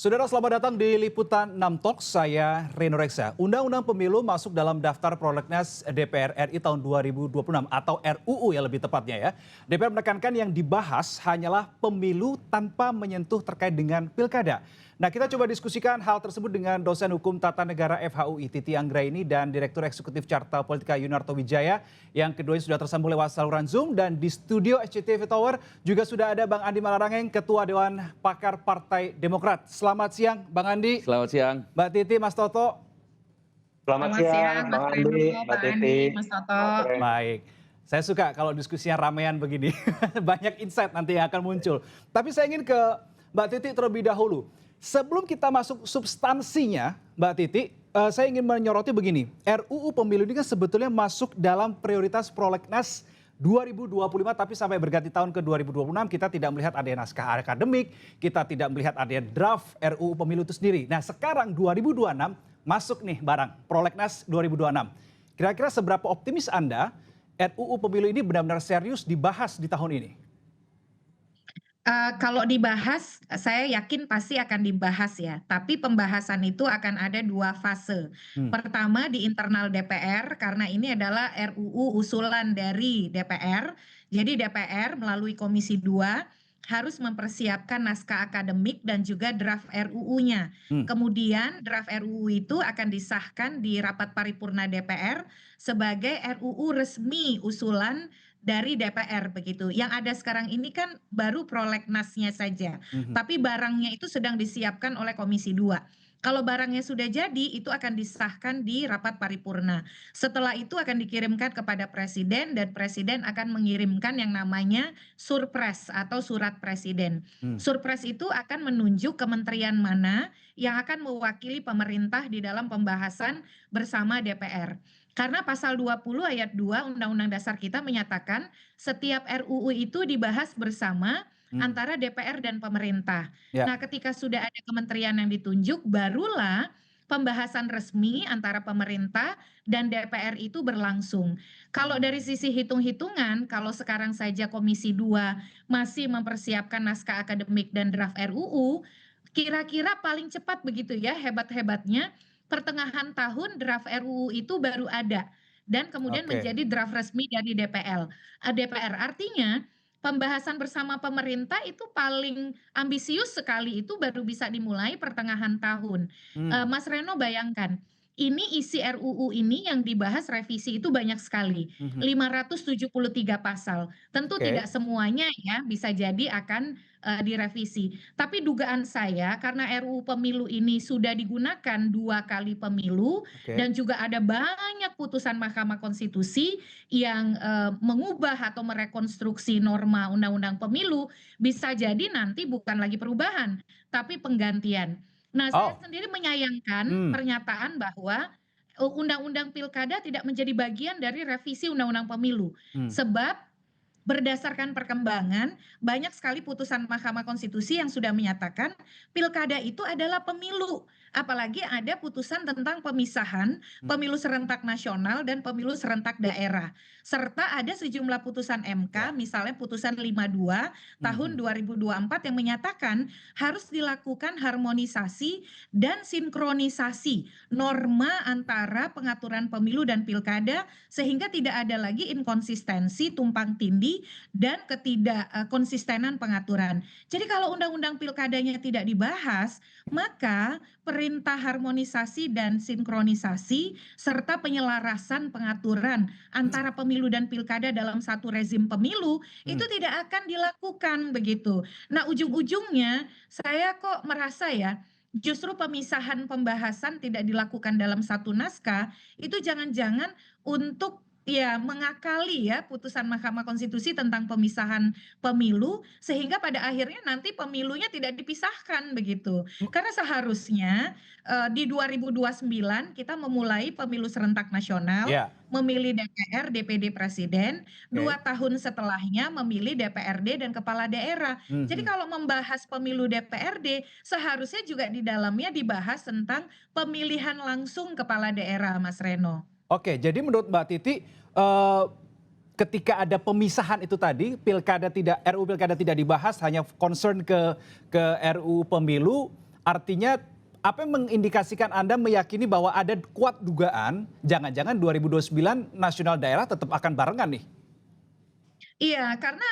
Saudara, selamat datang di Liputan 6 Talks. Saya Reno Reksa. Undang-undang pemilu masuk dalam daftar prolegnas DPR RI tahun 2026 atau RUU ya lebih tepatnya ya. DPR menekankan yang dibahas hanyalah pemilu tanpa menyentuh terkait dengan pilkada. Nah, kita coba diskusikan hal tersebut dengan dosen hukum tata negara FHUI Titi Anggraini dan Direktur Eksekutif Carta Politika Yunarto Wijaya. Yang keduanya sudah tersambung lewat saluran Zoom, dan di studio SCTV Tower juga sudah ada Bang Andi Malarangeng, Ketua Dewan Pakar Partai Demokrat. Selamat siang Bang Andi. Selamat siang. Mbak Titi, Mas Toto. Selamat siang, Mas Bang Reno, Andi, Mbak Pak Titi. Andi, Mas Toto. Baik. Saya suka kalau diskusinya ramean begini. Banyak insight nanti yang akan muncul. Tapi saya ingin ke Mbak Titi terlebih dahulu. Sebelum kita masuk substansinya, Mbak Titi, saya ingin menyoroti begini. RUU Pemilu ini kan sebetulnya masuk dalam prioritas prolegnas 2025, tapi sampai berganti tahun ke 2026 kita tidak melihat ada naskah akademik, kita tidak melihat ada draft RUU Pemilu itu sendiri. Nah, sekarang 2026 masuk nih barang prolegnas 2026. Kira-kira seberapa optimis Anda RUU Pemilu ini benar-benar serius dibahas di tahun ini? Kalau dibahas, saya yakin pasti akan dibahas ya. Tapi pembahasan itu akan ada 2 fase. Pertama di internal DPR, karena ini adalah RUU usulan dari DPR. Jadi DPR melalui Komisi 2 harus mempersiapkan naskah akademik dan juga draft RUU-nya. Kemudian draft RUU itu akan disahkan di rapat paripurna DPR sebagai RUU resmi usulan dari DPR begitu. Yang ada sekarang ini kan baru prolegnasnya saja. Tapi barangnya itu sedang disiapkan oleh Komisi 2. Kalau barangnya sudah jadi, itu akan disahkan di rapat paripurna. Setelah itu akan dikirimkan kepada Presiden, dan Presiden akan mengirimkan yang namanya surpres atau surat Presiden. Surpres itu akan menunjuk kementerian mana yang akan mewakili pemerintah di dalam pembahasan bersama DPR. Karena pasal 20 ayat 2 Undang-Undang Dasar kita menyatakan setiap RUU itu dibahas bersama antara DPR dan pemerintah. Nah, ketika sudah ada kementerian yang ditunjuk, barulah pembahasan resmi antara pemerintah dan DPR itu berlangsung. Kalau dari sisi hitung-hitungan, kalau sekarang saja Komisi 2 masih mempersiapkan naskah akademik dan draft RUU, kira-kira paling cepat begitu ya, hebat-hebatnya pertengahan tahun draft RUU itu baru ada dan kemudian menjadi draft resmi dari DPR. Artinya pembahasan bersama pemerintah itu paling ambisius sekali itu baru bisa dimulai pertengahan tahun. Mas Reno bayangkan, ini isi RUU ini yang dibahas revisi itu banyak sekali, 573 pasal. Tentu tidak semuanya ya bisa jadi akan direvisi. Tapi dugaan saya karena RUU Pemilu ini sudah digunakan 2 kali pemilu dan juga ada banyak putusan Mahkamah Konstitusi yang mengubah atau merekonstruksi norma Undang-Undang Pemilu, bisa jadi nanti bukan lagi perubahan, tapi penggantian. Nah, saya sendiri menyayangkan pernyataan bahwa Undang-Undang Pilkada tidak menjadi bagian dari revisi Undang-Undang Pemilu. Sebab berdasarkan perkembangan, banyak sekali putusan Mahkamah Konstitusi yang sudah menyatakan pilkada itu adalah pemilu. Apalagi ada putusan tentang pemisahan pemilu serentak nasional dan pemilu serentak daerah. Serta ada sejumlah putusan MK, misalnya putusan 52 tahun 2024 yang menyatakan harus dilakukan harmonisasi dan sinkronisasi norma antara pengaturan pemilu dan pilkada sehingga tidak ada lagi inkonsistensi, tumpang tindih, dan ketidakkonsistenan pengaturan. Jadi kalau undang-undang pilkadanya tidak dibahas, maka perintah harmonisasi dan sinkronisasi serta penyelarasan pengaturan antara pemilu dan pilkada dalam satu rezim pemilu itu tidak akan dilakukan begitu. Nah, ujung-ujungnya saya kok merasa ya justru pemisahan pembahasan tidak dilakukan dalam satu naskah itu jangan-jangan untuk ya mengakali ya putusan Mahkamah Konstitusi tentang pemisahan pemilu sehingga pada akhirnya nanti pemilunya tidak dipisahkan begitu. Karena seharusnya di 2029 kita memulai pemilu serentak nasional, memilih DPR, DPD Presiden, 2 tahun setelahnya memilih DPRD dan kepala daerah. Jadi kalau membahas pemilu DPRD seharusnya juga di dalamnya dibahas tentang pemilihan langsung kepala daerah, Mas Reno. Oke, jadi menurut Mbak Titi, ketika ada pemisahan itu tadi, RUU Pilkada tidak dibahas, hanya concern ke RUU Pemilu, Artinya apa yang mengindikasikan Anda meyakini bahwa ada kuat dugaan jangan-jangan 2029 nasional daerah tetap akan barengan nih? Iya, karena,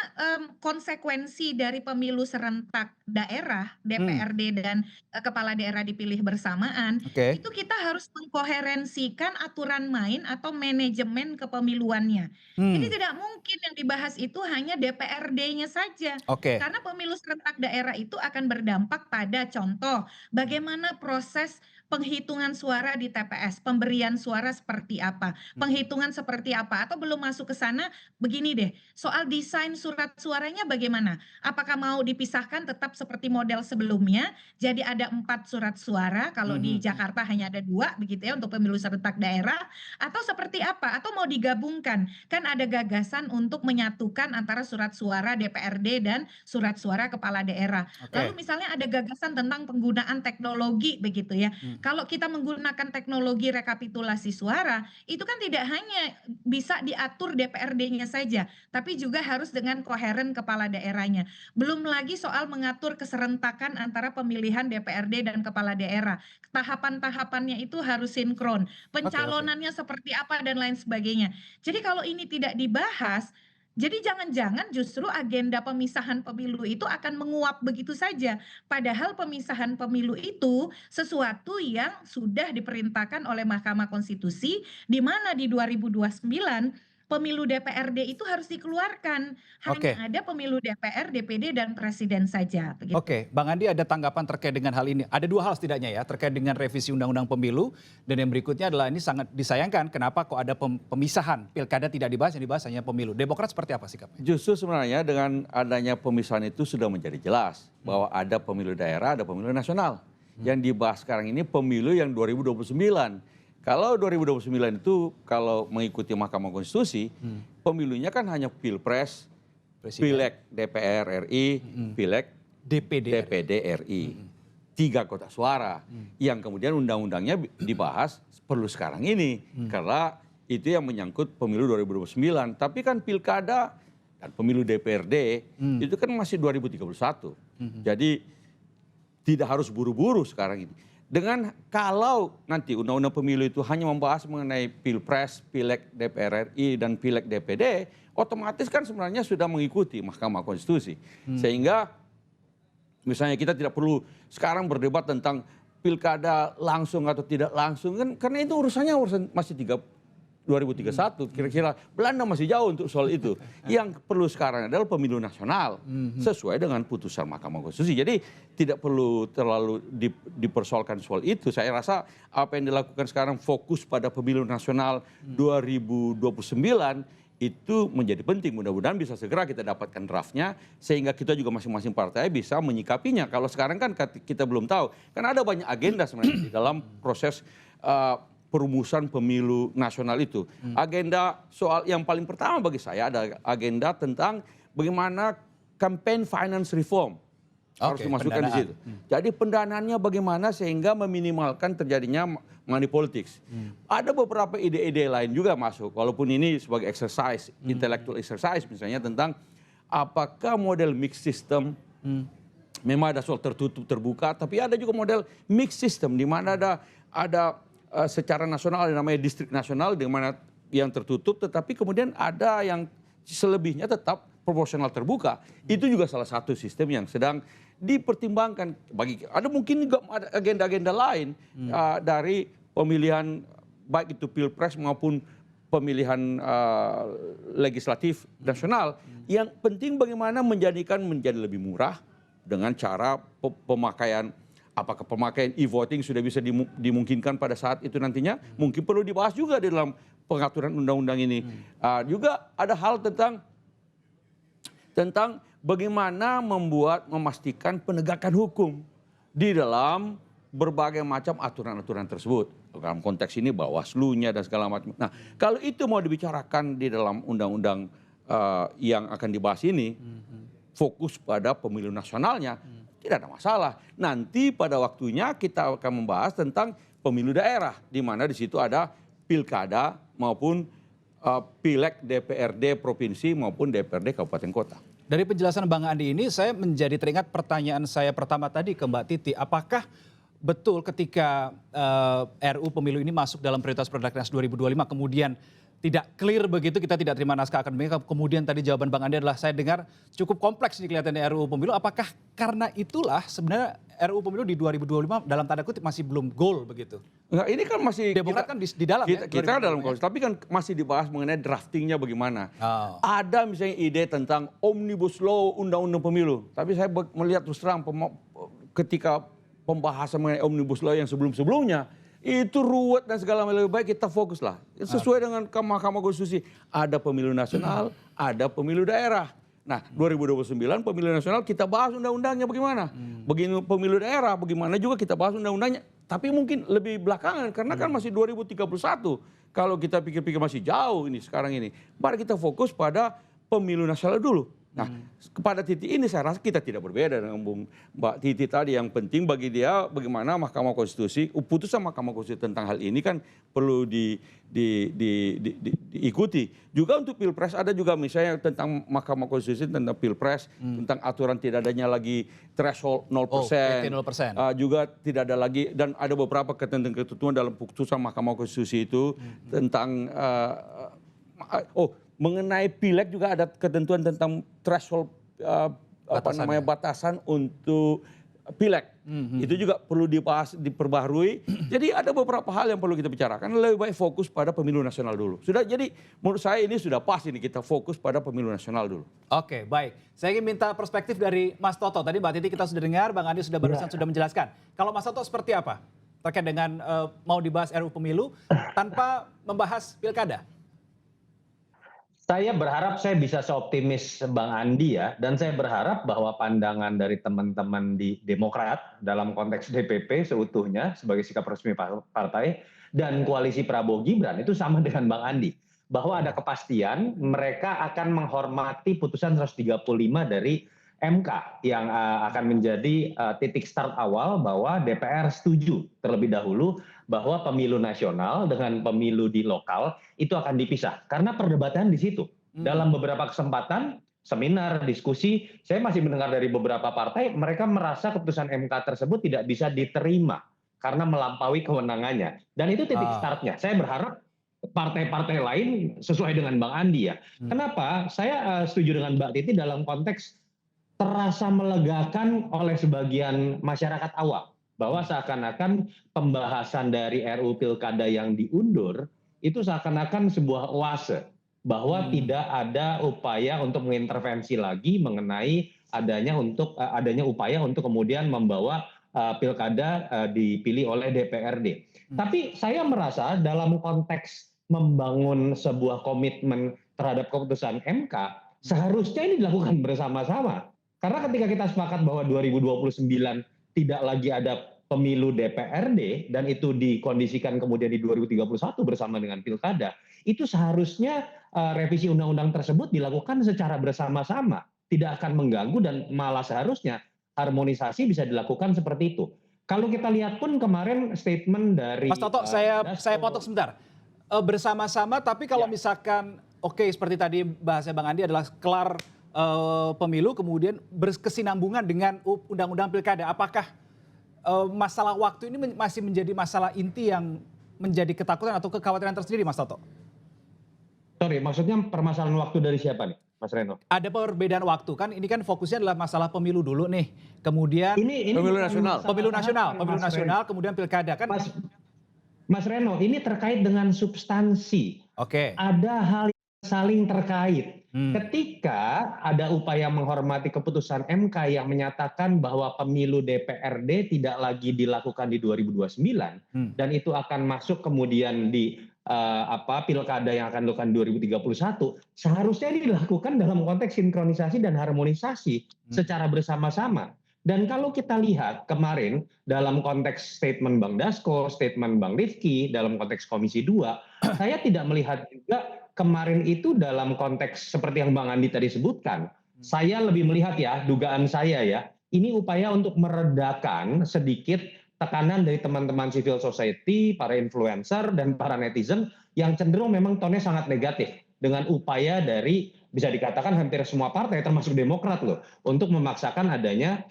konsekuensi dari pemilu serentak daerah, Hmm, DPRD dan, kepala daerah dipilih bersamaan, oke. itu kita harus mengkoherensikan aturan main atau manajemen kepemiluannya. Jadi Hmm, tidak mungkin yang dibahas itu hanya DPRD-nya saja, oke. karena pemilu serentak daerah itu akan berdampak pada contoh, bagaimana proses penghitungan suara di TPS, pemberian suara seperti apa, Mhm. penghitungan seperti apa, atau belum masuk ke sana, begini deh, soal desain surat suaranya bagaimana? Apakah mau dipisahkan tetap seperti model sebelumnya, jadi ada 4 surat suara, kalau di Mhm. Jakarta hanya ada 2 begitu ya untuk pemilu serentak daerah, atau seperti apa? Atau mau digabungkan? Kan ada gagasan untuk menyatukan antara surat suara DPRD dan surat suara kepala daerah. Lalu Oke. misalnya ada gagasan tentang penggunaan teknologi begitu ya. Hmm, Kalau kita menggunakan teknologi rekapitulasi suara, itu kan tidak hanya bisa diatur DPRD-nya saja, tapi juga harus dengan koheren kepala daerahnya. Belum lagi soal mengatur keserentakan antara pemilihan DPRD dan kepala daerah. Tahapan-tahapannya itu harus sinkron, oke oke. pencalonannya seperti apa dan lain sebagainya. Jadi kalau ini tidak dibahas, jadi jangan-jangan justru agenda pemisahan pemilu itu akan menguap begitu saja. Padahal pemisahan pemilu itu sesuatu yang sudah diperintahkan oleh Mahkamah Konstitusi, di mana di 2029 pemilu DPRD itu harus dikeluarkan. Hanya Oke. ada pemilu DPR, DPD, dan presiden saja, begitu. Oke, Bang Andi ada tanggapan terkait dengan hal ini. Ada dua hal setidaknya ya terkait dengan revisi Undang-Undang Pemilu dan yang berikutnya adalah ini sangat disayangkan kenapa kok ada pemisahan pilkada tidak dibahas yang dibahas hanya pemilu. Demokrat seperti apa sikapnya? Justru sebenarnya dengan adanya pemisahan itu sudah menjadi jelas bahwa ada pemilu daerah, ada pemilu nasional. Yang dibahas sekarang ini pemilu yang 2029. Kalau 2029 itu kalau mengikuti Mahkamah Konstitusi, pemilunya kan hanya Pilpres, Presiden, Pileg DPR RI, Pileg DPD. DPD RI. 3 kotak suara yang kemudian undang-undangnya dibahas perlu sekarang ini karena itu yang menyangkut pemilu 2029. Tapi kan pilkada dan pemilu DPRD itu kan masih 2031. Jadi tidak harus buru-buru sekarang ini. Dengan kalau nanti undang-undang pemilu itu hanya membahas mengenai Pilpres, Pileg DPR RI dan Pileg DPD, otomatis kan sebenarnya sudah mengikuti Mahkamah Konstitusi. Sehingga misalnya kita tidak perlu sekarang berdebat tentang pilkada langsung atau tidak langsung kan karena itu urusannya masih 2031 kira-kira Belanda masih jauh untuk soal itu. Yang perlu sekarang adalah pemilu nasional sesuai dengan putusan Mahkamah Konstitusi. Jadi tidak perlu terlalu dipersoalkan soal itu. Saya rasa apa yang dilakukan sekarang fokus pada pemilu nasional 2029 itu menjadi penting. Mudah-mudahan bisa segera kita dapatkan draftnya sehingga kita juga masing-masing partai bisa menyikapinya. Kalau sekarang kan kita belum tahu. Kan ada banyak agenda sebenarnya di dalam proses perumusan pemilu nasional itu. Agenda soal yang paling pertama bagi saya ada agenda tentang bagaimana campaign finance reform harus Oke, dimasukkan di pendanaan. situ. Jadi pendanaannya bagaimana sehingga meminimalkan terjadinya money politics. Ada beberapa ide-ide lain juga masuk, walaupun ini sebagai exercise, intellectual exercise misalnya tentang apakah model mixed system, memang ada soal tertutup terbuka, tapi ada juga model mixed system di mana ada secara nasional ada namanya distrik nasional di mana yang tertutup, tetapi kemudian ada yang selebihnya tetap proporsional terbuka. Itu juga salah satu sistem yang sedang dipertimbangkan. Ada mungkin juga ada agenda-agenda lain dari pemilihan baik itu pilpres maupun pemilihan legislatif nasional. Yang penting bagaimana menjadi lebih murah dengan cara pemakaian. Apakah pemakaian e-voting sudah bisa dimungkinkan pada saat itu nantinya? Mungkin perlu dibahas juga di dalam pengaturan undang-undang ini. Juga ada hal tentang bagaimana memastikan penegakan hukum di dalam berbagai macam aturan-aturan tersebut. Dalam konteks ini Bawaslu-nya dan segala macam. Nah, kalau itu mau dibicarakan di dalam undang-undang yang akan dibahas ini, fokus pada pemilu nasionalnya, tidak ada masalah. Nanti pada waktunya kita akan membahas tentang pemilu daerah, di mana di situ ada pilkada maupun pileg DPRD provinsi maupun DPRD kabupaten kota. Dari penjelasan Bang Andi ini saya menjadi teringat pertanyaan saya pertama tadi ke Mbak Titi. Apakah betul ketika RU Pemilu ini masuk dalam prioritas prolegnas 2025 kemudian tidak clear begitu, kita tidak terima naskah akademik, kemudian tadi jawaban Bang Andi adalah saya dengar cukup kompleks nih kelihatannya RUU Pemilu. Apakah karena itulah sebenarnya RUU Pemilu di 2025 dalam tanda kutip masih belum goal begitu? Enggak, ini kan masih Demokrat kan di dalam kita ya, dalam 2025 konteks, tapi kan masih dibahas mengenai draftingnya bagaimana. Oh. Ada misalnya ide tentang omnibus law undang-undang pemilu, tapi saya melihat terus terang ketika pembahasan mengenai omnibus law yang sebelum-sebelumnya itu ruwet dan segala macam, lebih baik kita fokuslah sesuai dengan Mahkamah Konstitusi. Ada pemilu nasional, ada pemilu daerah. Nah, 2029 pemilu nasional kita bahas undang-undangnya bagaimana. Begini pemilu daerah bagaimana juga kita bahas undang-undangnya. Tapi mungkin lebih belakangan karena kan masih 2031. Kalau kita pikir-pikir masih jauh ini sekarang ini. Mari kita fokus pada pemilu nasional dulu. Nah, kepada titik ini saya rasa kita tidak berbeda dengan Mbak Titi tadi. Yang penting bagi dia bagaimana Mahkamah Konstitusi, putusan Mahkamah Konstitusi tentang hal ini kan perlu diikuti. Juga untuk Pilpres ada juga misalnya tentang Mahkamah Konstitusi tentang Pilpres, tentang aturan tidak adanya lagi threshold 0%. Juga tidak ada lagi, dan ada beberapa ketentuan dalam putusan Mahkamah Konstitusi itu tentang mengenai pileg juga ada ketentuan tentang threshold batasan untuk pileg. Itu juga perlu dibahas, diperbaharui. Jadi ada beberapa hal yang perlu kita bicarakan. Lebih baik fokus pada pemilu nasional dulu. Sudah, jadi menurut saya ini sudah pas ini kita fokus pada pemilu nasional dulu. Oke, baik. Saya ingin minta perspektif dari Mas Toto. Tadi Mbak Titi kita sudah dengar, Bang Andi sudah barusan sudah menjelaskan. Kalau Mas Toto seperti apa terkait dengan mau dibahas RUU Pemilu tanpa membahas pilkada? Saya berharap saya bisa seoptimis Bang Andi ya, dan saya berharap bahwa pandangan dari teman-teman di Demokrat dalam konteks DPP seutuhnya sebagai sikap resmi partai dan koalisi Prabowo Gibran itu sama dengan Bang Andi. Bahwa ada kepastian mereka akan menghormati putusan 135 dari MK yang akan menjadi titik start awal bahwa DPR setuju terlebih dahulu bahwa pemilu nasional dengan pemilu di lokal itu akan dipisah. Karena perdebatan di situ. Dalam beberapa kesempatan, seminar, diskusi, saya masih mendengar dari beberapa partai, mereka merasa keputusan MK tersebut tidak bisa diterima karena melampaui kewenangannya. Dan itu titik startnya. Saya berharap partai-partai lain sesuai dengan Bang Andi ya. Kenapa? Saya setuju dengan Mbak Titi dalam konteks terasa melegakan oleh sebagian masyarakat awam. Bahwa seakan-akan pembahasan dari RUU Pilkada yang diundur itu seakan-akan sebuah oase bahwa tidak ada upaya untuk mengintervensi lagi mengenai adanya upaya untuk kemudian membawa pilkada dipilih oleh DPRD. Tapi saya merasa dalam konteks membangun sebuah komitmen terhadap keputusan MK seharusnya ini dilakukan bersama-sama. Karena ketika kita sepakat bahwa 2029 tidak lagi ada pemilu DPRD dan itu dikondisikan kemudian di 2031 bersama dengan pilkada, itu seharusnya revisi undang-undang tersebut dilakukan secara bersama-sama, tidak akan mengganggu dan malah seharusnya harmonisasi bisa dilakukan seperti itu. Kalau kita lihat pun kemarin statement dari Mas Toto, saya potong sebentar. Bersama-sama, tapi kalau misalkan seperti tadi bahasa Bang Andi adalah kelar pemilu kemudian berkesinambungan dengan undang-undang pilkada, apakah masalah waktu ini masih menjadi masalah inti yang menjadi ketakutan atau kekhawatiran tersendiri, Mas Toto? Sorry, maksudnya permasalahan waktu dari siapa nih, Mas Reno? Ada perbedaan waktu kan? Ini kan fokusnya adalah masalah pemilu dulu nih. Kemudian ini pemilu nasional, kemudian pilkada kan? Mas Reno, ini terkait dengan substansi. Oke. Ada hal yang saling terkait. Ketika ada upaya menghormati keputusan MK yang menyatakan bahwa pemilu DPRD tidak lagi dilakukan di 2029 dan itu akan masuk kemudian di pilkada yang akan dilakukan 2031, seharusnya ini dilakukan dalam konteks sinkronisasi dan harmonisasi secara bersama-sama. Dan kalau kita lihat kemarin dalam konteks statement Bang Dasko, statement Bang Rifki dalam konteks Komisi 2, saya tidak melihat juga kemarin itu dalam konteks seperti yang Bang Andi tadi sebutkan. Saya lebih melihat ya, dugaan saya ya, ini upaya untuk meredakan sedikit tekanan dari teman-teman civil society, para influencer dan para netizen yang cenderung memang tone-nya sangat negatif dengan upaya dari bisa dikatakan hampir semua partai termasuk Demokrat loh untuk memaksakan adanya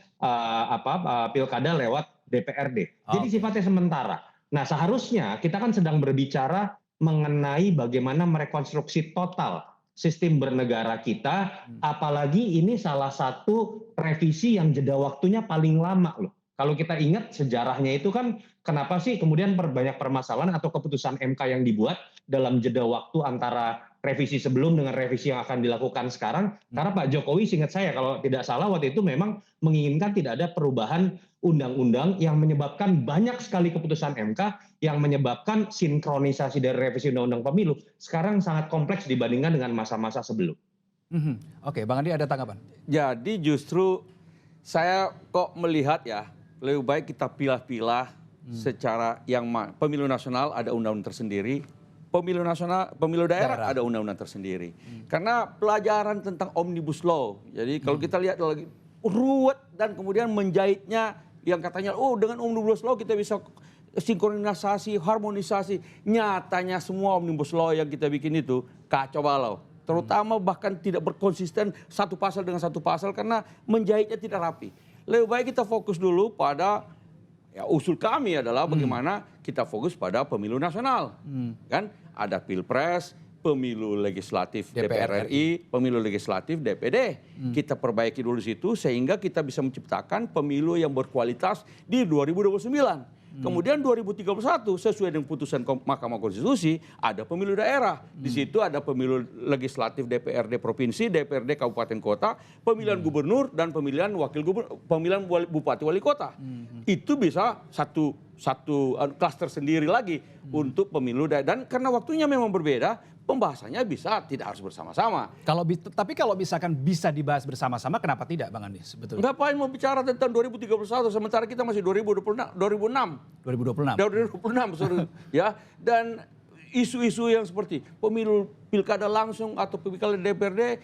pilkada lewat DPRD. Jadi Oke. sifatnya sementara. Nah, seharusnya kita kan sedang berbicara mengenai bagaimana merekonstruksi total sistem bernegara kita, apalagi ini salah satu revisi yang jeda waktunya paling lama loh. Kalau kita ingat sejarahnya itu kan kenapa sih kemudian banyak permasalahan atau keputusan MK yang dibuat dalam jeda waktu antara revisi sebelum dengan revisi yang akan dilakukan sekarang? Karena Pak Jokowi, seingat saya kalau tidak salah waktu itu memang menginginkan tidak ada perubahan undang-undang yang menyebabkan banyak sekali keputusan MK yang menyebabkan sinkronisasi dari revisi undang-undang pemilu sekarang sangat kompleks dibandingkan dengan masa-masa sebelum. Oke, Bang Andi ada tanggapan? Jadi justru saya kok melihat ya, lebih baik kita pilah-pilah secara yang pemilu nasional ada undang-undang tersendiri, pemilu nasional, pemilu daerah ada undang-undang tersendiri. Karena pelajaran tentang Omnibus Law, jadi kalau kita lihat lagi ruwet dan kemudian menjahitnya yang katanya dengan Omnibus Law kita bisa sinkronisasi, harmonisasi. Nyatanya semua Omnibus Law yang kita bikin itu kacau balau. Terutama bahkan tidak berkonsisten satu pasal dengan satu pasal karena menjahitnya tidak rapi. Lebih baik kita fokus dulu pada, ya usul kami adalah bagaimana kita fokus pada pemilu nasional. Kan ada Pilpres, pemilu legislatif DPR RI, pemilu legislatif DPD. Kita perbaiki dulu situ sehingga kita bisa menciptakan pemilu yang berkualitas di 2029. Kemudian 2031 sesuai dengan putusan Mahkamah Konstitusi ada pemilu daerah. Di situ ada pemilu legislatif DPRD provinsi, DPRD kabupaten kota, pemilihan gubernur dan pemilihan pemilihan bupati wali kota. Itu bisa satu klaster sendiri lagi untuk pemilu daerah. Dan karena waktunya memang berbeda, pembahasannya bisa tidak harus bersama-sama. Tapi kalau misalkan bisa dibahas bersama-sama, kenapa tidak, Bang Andi? Sebetulnya. Ngapain mau bicara tentang 2031 sementara kita masih 2026. 2026, sorry. Ya, dan isu-isu yang seperti pemilu pilkada langsung atau pilkada DPRD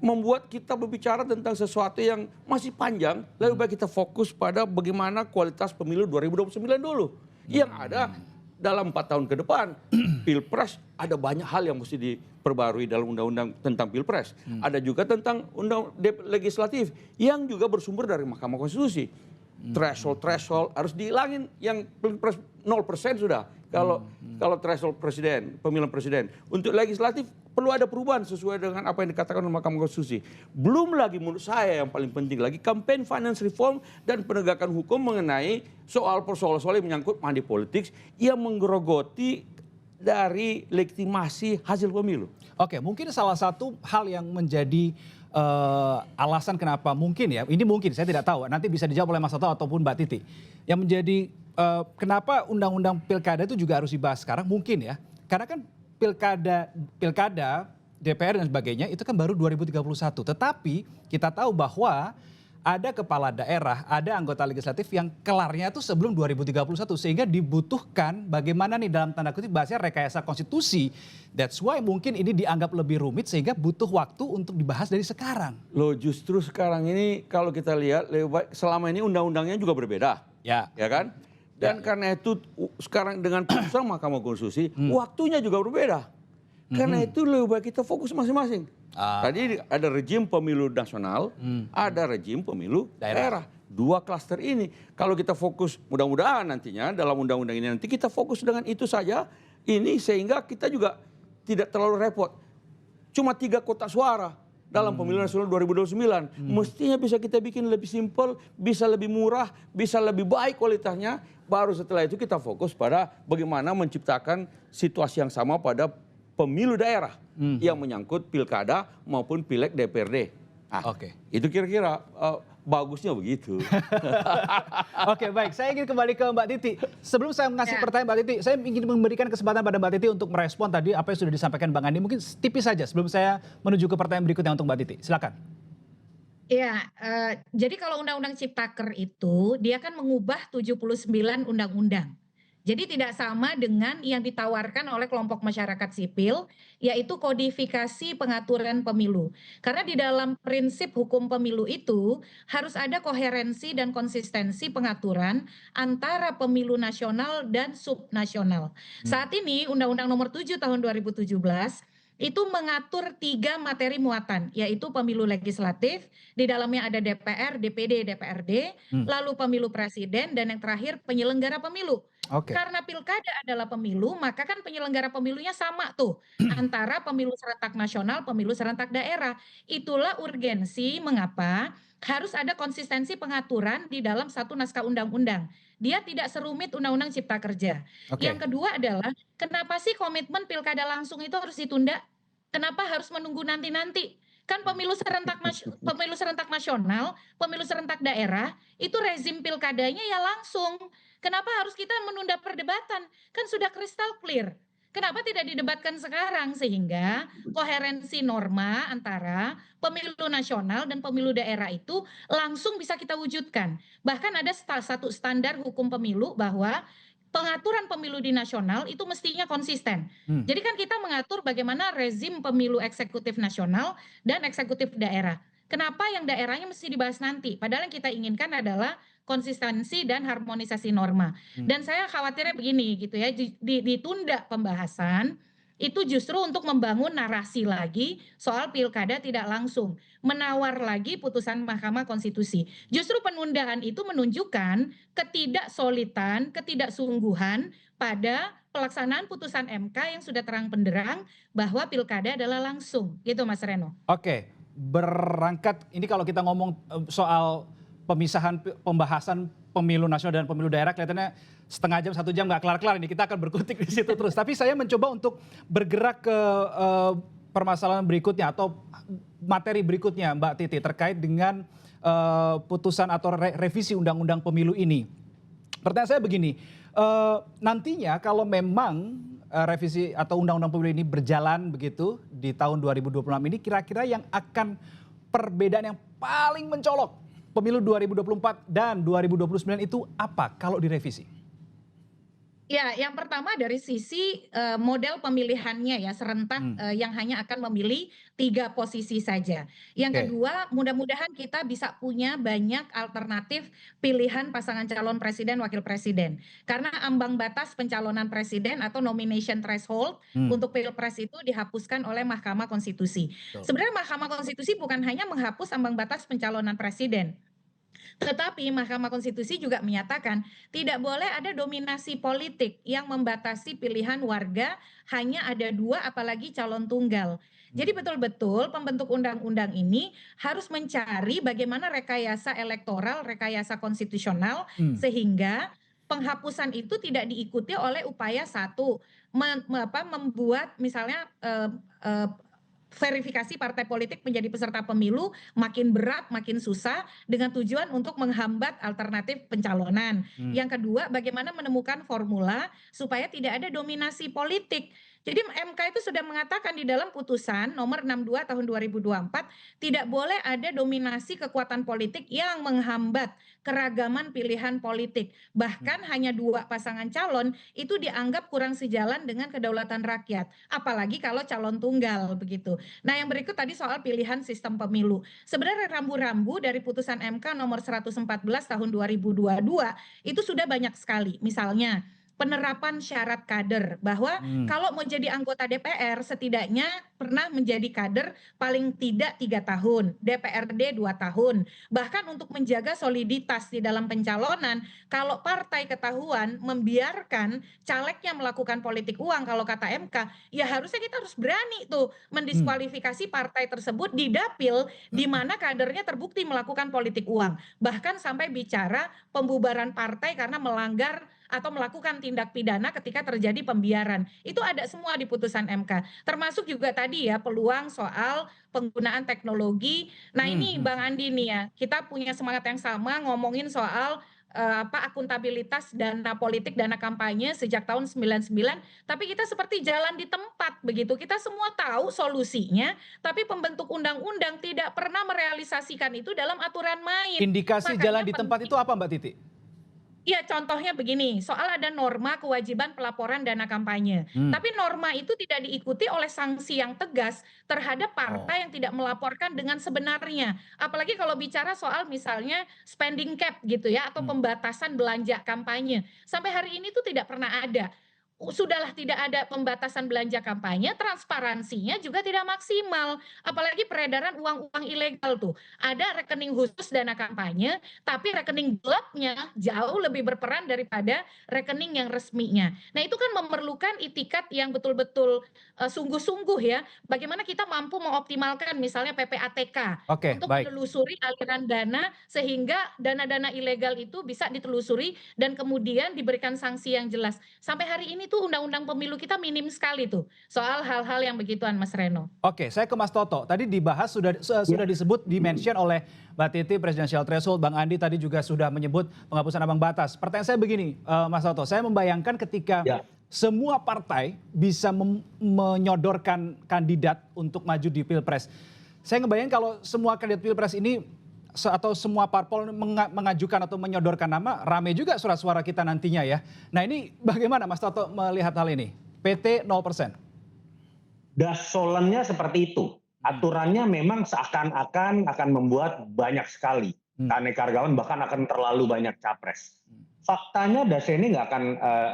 membuat kita berbicara tentang sesuatu yang masih panjang. Lebih baik kita fokus pada bagaimana kualitas pemilu 2029 dulu. Yang ada dalam 4 tahun ke depan, Pilpres ada banyak hal yang mesti diperbarui dalam undang-undang tentang Pilpres. Ada juga tentang undang legislatif yang juga bersumber dari Mahkamah Konstitusi. Threshold harus dihilangin, yang Pilpres 0% sudah. Kalau threshold pemilihan presiden. Untuk legislatif perlu ada perubahan sesuai dengan apa yang dikatakan oleh Mahkamah Konstitusi. Belum lagi menurut saya yang paling penting lagi campaign finance reform dan penegakan hukum mengenai persoalan-soal yang menyangkut money politics yang menggerogoti dari legitimasi hasil pemilu. Oke, mungkin salah satu hal yang menjadi alasan kenapa mungkin ya, ini mungkin saya tidak tahu, nanti bisa dijawab oleh Mas Toto ataupun Mbak Titi. Yang menjadi kenapa undang-undang pilkada itu juga harus dibahas sekarang mungkin ya. Karena kan pilkada DPR dan sebagainya itu kan baru 2031. Tetapi kita tahu bahwa ada kepala daerah, ada anggota legislatif yang kelarnya itu sebelum 2031. Sehingga dibutuhkan bagaimana nih dalam tanda kutip bahasanya rekayasa konstitusi. That's why mungkin ini dianggap lebih rumit sehingga butuh waktu untuk dibahas dari sekarang. Loh justru sekarang ini kalau kita lihat selama ini undang-undangnya juga berbeda. Ya kan? Dan karena itu sekarang dengan putusan Mahkamah Konstitusi waktunya juga berbeda. Karena itu lebih baik kita fokus masing-masing. Tadi ada rejim pemilu nasional, ada rejim pemilu daerah. Dua klaster ini. Kalau kita fokus, mudah-mudahan nantinya dalam undang-undang ini nanti kita fokus dengan itu saja. Ini sehingga kita juga tidak terlalu repot. Cuma 3 kotak suara dalam pemilu nasional 2029. Mestinya bisa kita bikin lebih simpel, bisa lebih murah, bisa lebih baik kualitasnya. Baru setelah itu kita fokus pada bagaimana menciptakan situasi yang sama pada pemilu daerah yang menyangkut pilkada maupun pileg DPRD. Itu kira-kira bagusnya begitu. Oke, baik. Saya ingin kembali ke Mbak Titi. Sebelum saya mengasih pertanyaan Mbak Titi, saya ingin memberikan kesempatan pada Mbak Titi untuk merespon tadi apa yang sudah disampaikan Bang Andi. Mungkin tipis saja sebelum saya menuju ke pertanyaan berikutnya untuk Mbak Titi. Silakan. Ya, jadi kalau Undang-Undang Ciptaker itu dia kan mengubah 79 undang-undang. Jadi tidak sama dengan yang ditawarkan oleh kelompok masyarakat sipil, yaitu kodifikasi pengaturan pemilu. Karena di dalam prinsip hukum pemilu itu harus ada koherensi dan konsistensi pengaturan antara pemilu nasional dan subnasional. Saat ini Undang-Undang Nomor 7 Tahun 2017 itu mengatur 3 materi muatan, yaitu pemilu legislatif, di dalamnya ada DPR, DPD, DPRD, lalu pemilu presiden, dan yang terakhir penyelenggara pemilu. Oke. Karena pilkada adalah pemilu, maka kan penyelenggara pemilunya sama tuh antara pemilu serentak nasional, pemilu serentak daerah. Itulah urgensi mengapa harus ada konsistensi pengaturan di dalam satu naskah undang-undang. Dia tidak serumit Undang-Undang Cipta Kerja. Oke. Yang kedua adalah kenapa sih komitmen pilkada langsung itu harus ditunda? Kenapa harus menunggu nanti-nanti? Kan pemilu serentak nasional, pemilu serentak daerah, itu rezim pilkadanya ya langsung. Kenapa harus kita menunda perdebatan? Kan sudah kristal clear. Kenapa tidak didebatkan sekarang? Sehingga koherensi norma antara pemilu nasional dan pemilu daerah itu langsung bisa kita wujudkan. Bahkan ada satu standar hukum pemilu bahwa pengaturan pemilu di nasional itu mestinya konsisten. Jadi kan kita mengatur bagaimana rezim pemilu eksekutif nasional dan eksekutif daerah. Kenapa yang daerahnya mesti dibahas nanti? Padahal yang kita inginkan adalah konsistensi dan harmonisasi norma. Dan saya khawatirnya begini gitu ya, ditunda pembahasan itu justru untuk membangun narasi lagi soal pilkada tidak langsung, menawar lagi putusan Mahkamah Konstitusi. Justru penundaan itu menunjukkan ketidaksolidan, ketidaksungguhan pada pelaksanaan putusan MK yang sudah terang benderang bahwa pilkada adalah langsung, gitu Mas Reno. Oke, berangkat ini kalau kita ngomong soal pemisahan pembahasan pemilu nasional dan pemilu daerah kelihatannya setengah jam, 1 jam nggak kelar-kelar ini. Kita akan berkutik di situ terus. Tapi saya mencoba untuk bergerak ke permasalahan berikutnya atau materi berikutnya Mbak Titi terkait dengan putusan atau revisi undang-undang pemilu ini. Pertanyaan saya begini, nantinya kalau memang revisi atau undang-undang pemilu ini berjalan begitu di tahun 2026 ini, kira-kira yang akan perbedaan yang paling mencolok pemilu 2024 dan 2029 itu apa kalau direvisi? Ya, yang pertama dari sisi model pemilihannya ya serentak yang hanya akan memilih 3 posisi saja. Yang kedua, mudah-mudahan kita bisa punya banyak alternatif pilihan pasangan calon presiden, wakil presiden. Karena ambang batas pencalonan presiden atau nomination threshold untuk pilpres itu dihapuskan oleh Mahkamah Konstitusi. Sebenarnya Mahkamah Konstitusi bukan hanya menghapus ambang batas pencalonan presiden, tetapi Mahkamah Konstitusi juga menyatakan tidak boleh ada dominasi politik yang membatasi pilihan warga hanya ada 2 apalagi calon tunggal. Jadi betul-betul pembentuk undang-undang ini harus mencari bagaimana rekayasa elektoral, rekayasa konstitusional sehingga penghapusan itu tidak diikuti oleh upaya satu membuat misalnya verifikasi partai politik menjadi peserta pemilu makin berat, makin susah dengan tujuan untuk menghambat alternatif pencalonan. Yang kedua, bagaimana menemukan formula supaya tidak ada dominasi politik. Jadi MK itu sudah mengatakan di dalam putusan nomor 62 tahun 2024 tidak boleh ada dominasi kekuatan politik yang menghambat keragaman pilihan politik. Bahkan hanya 2 pasangan calon itu dianggap kurang sejalan dengan kedaulatan rakyat. Apalagi kalau calon tunggal begitu. Nah yang berikut tadi soal pilihan sistem pemilu. Sebenarnya rambu-rambu dari putusan MK nomor 114 tahun 2022 itu sudah banyak sekali. Misalnya penerapan syarat kader bahwa kalau mau jadi anggota DPR setidaknya pernah menjadi kader paling tidak 3 tahun, DPRD 2 tahun. Bahkan untuk menjaga soliditas di dalam pencalonan, kalau partai ketahuan membiarkan calegnya melakukan politik uang kalau kata MK, ya harusnya kita harus berani tuh mendiskualifikasi partai tersebut di dapil di mana kadernya terbukti melakukan politik uang. Bahkan sampai bicara pembubaran partai karena melanggar atau melakukan tindak pidana ketika terjadi pembiaran. Itu ada semua di putusan MK. Termasuk juga tadi ya peluang soal penggunaan teknologi. Nah ini Bang Andi nih ya, kita punya semangat yang sama ngomongin soal akuntabilitas dana politik, dana kampanye sejak tahun 99, tapi kita seperti jalan di tempat begitu. Kita semua tahu solusinya, tapi pembentuk undang-undang tidak pernah merealisasikan itu dalam aturan main. Indikasi Makanya jalan di tempat itu apa Mbak Titi? Iya, contohnya begini, soal ada norma kewajiban pelaporan dana kampanye. Hmm. Tapi norma itu tidak diikuti oleh sanksi yang tegas terhadap Oh. partai yang tidak melaporkan dengan sebenarnya. Apalagi kalau bicara soal misalnya spending cap gitu ya, atau Hmm. pembatasan belanja kampanye. Sampai hari ini tuh tidak pernah ada. Sudahlah tidak ada pembatasan belanja kampanye, transparansinya juga tidak maksimal. Apalagi peredaran uang-uang ilegal tuh. Ada rekening khusus dana kampanye, tapi rekening gelapnya jauh lebih berperan daripada rekening yang resminya. Nah, itu kan memerlukan itikat yang betul-betul sungguh-sungguh ya. Bagaimana kita mampu mengoptimalkan misalnya PPATK Oke, untuk baik. menelusuri aliran dana sehingga dana-dana ilegal itu bisa ditelusuri dan kemudian diberikan sanksi yang jelas. Sampai hari ini tuh undang-undang pemilu kita minim sekali tuh soal hal-hal yang begituan, Mas Reno. Oke, saya ke Mas Toto. Tadi dibahas sudah Ya. disebut dimention oleh Mbak Titi presidential threshold, Bang Andi tadi juga sudah menyebut penghapusan ambang batas. Pertanyaan saya begini, Mas Toto, saya membayangkan ketika Ya. semua partai bisa menyodorkan kandidat untuk maju di Pilpres. Saya ngebayang kalau semua kandidat Pilpres ini atau semua parpol mengajukan atau menyodorkan nama, rame juga surat suara kita nantinya ya. Nah ini bagaimana Mas Toto melihat hal ini? PT 0%. Dasolennya seperti itu. Aturannya memang seakan-akan akan membuat banyak sekali keanekaragaman, bahkan akan terlalu banyak capres. Faktanya DASE ini nggak akan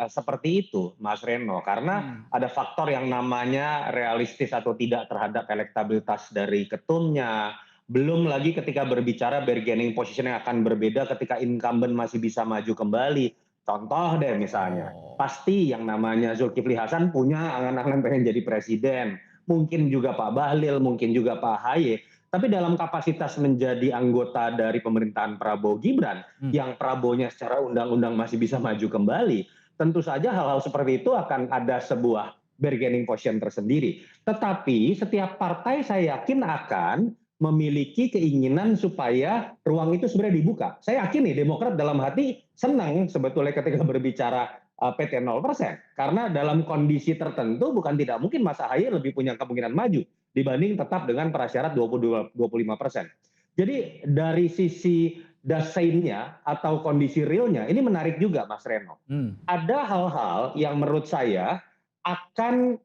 seperti itu, Mas Reno, karena ada faktor yang namanya realistis atau tidak terhadap elektabilitas dari ketumnya. Belum lagi ketika berbicara bargaining position yang akan berbeda ketika incumbent masih bisa maju kembali. Contoh deh misalnya, pasti yang namanya Zulkifli Hasan punya angan-angan pengen jadi presiden. Mungkin juga Pak Bahlil, mungkin juga Pak Ahy. Tapi dalam kapasitas menjadi anggota dari pemerintahan Prabowo Gibran, yang Prabowo-nya secara undang-undang masih bisa maju kembali, tentu saja hal-hal seperti itu akan ada sebuah bargaining position tersendiri. Tetapi setiap partai saya yakin akan memiliki keinginan supaya ruang itu sebenarnya dibuka. Saya yakin nih Demokrat dalam hati senang sebetulnya ketika berbicara PT 0%. Karena dalam kondisi tertentu bukan tidak mungkin Mas Ahaye lebih punya kemungkinan maju dibanding tetap dengan prasyarat 25%. Jadi dari sisi desainnya atau kondisi realnya ini menarik juga Mas Reno. Ada hal-hal yang menurut saya akan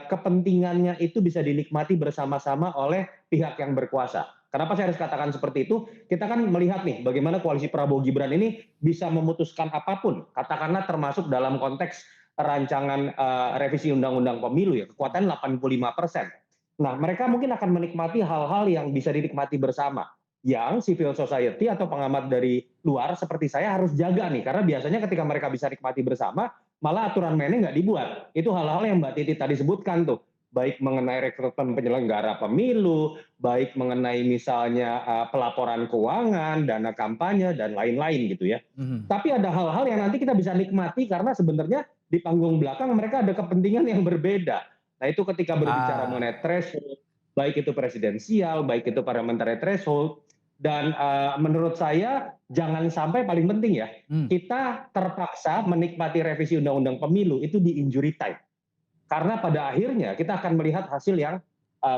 kepentingannya itu bisa dinikmati bersama-sama oleh pihak yang berkuasa. Kenapa saya harus katakan seperti itu? Kita kan melihat nih bagaimana koalisi Prabowo Gibran ini bisa memutuskan apapun, katakanlah termasuk dalam konteks rancangan revisi Undang-Undang Pemilu ya, kekuatan 85%. Nah, mereka mungkin akan menikmati hal-hal yang bisa dinikmati bersama. Yang civil society atau pengamat dari luar seperti saya harus jaga nih, karena biasanya ketika mereka bisa nikmati bersama, malah aturan mainnya nggak dibuat. Itu hal-hal yang Mbak Titi tadi sebutkan tuh, baik mengenai rekrutmen penyelenggara pemilu, baik mengenai misalnya pelaporan keuangan, dana kampanye, dan lain-lain gitu ya. Tapi ada hal-hal yang nanti kita bisa nikmati karena sebenarnya di panggung belakang mereka ada kepentingan yang berbeda. Nah itu ketika berbicara mengenai threshold, baik itu presidensial, baik itu parliamentary threshold, dan menurut saya jangan sampai paling penting ya, kita terpaksa menikmati revisi Undang-Undang Pemilu itu di injury time. Karena pada akhirnya kita akan melihat hasil yang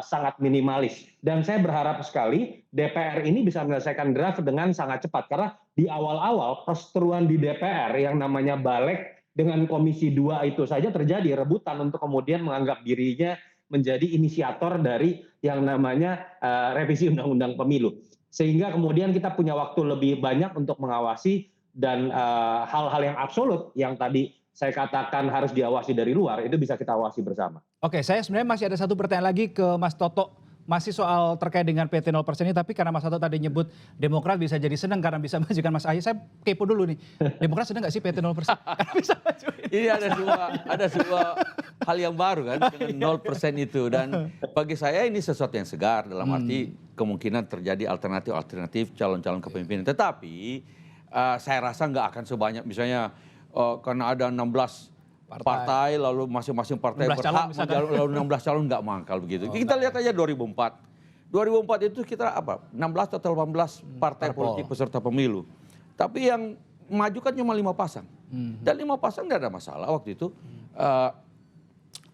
sangat minimalis. Dan saya berharap sekali DPR ini bisa menyelesaikan draft dengan sangat cepat. Karena di awal-awal perseteruan di DPR yang namanya balik dengan Komisi 2 itu saja terjadi rebutan untuk kemudian menganggap dirinya menjadi inisiator dari yang namanya revisi Undang-Undang Pemilu. Sehingga kemudian kita punya waktu lebih banyak untuk mengawasi dan hal-hal yang absolut yang tadi saya katakan harus diawasi dari luar, itu bisa kita awasi bersama. Oke, saya sebenarnya masih ada satu pertanyaan lagi ke Mas Toto. Masih soal terkait dengan PT 0% ini, tapi karena Mas Toto tadi nyebut Demokrat bisa jadi senang karena bisa majukan Mas Ahy, saya kepo dulu nih. Demokrat senang nggak sih PT 0%? Karena bisa majuin. Ini ada sebuah hal yang baru kan dengan 0% itu, dan bagi saya ini sesuatu yang segar dalam arti kemungkinan terjadi alternatif calon-calon kepemimpinan. Tetapi saya rasa nggak akan sebanyak misalnya karena ada 16 partai lalu masing-masing partai berhak lalu 16 calon nggak mangkal begitu. Kita lihat aja 2004. 2004 itu kita apa? 16 atau 18 partai politik peserta pemilu. Tapi yang maju kan cuma 5 pasang. Dan 5 pasang nggak ada masalah waktu itu.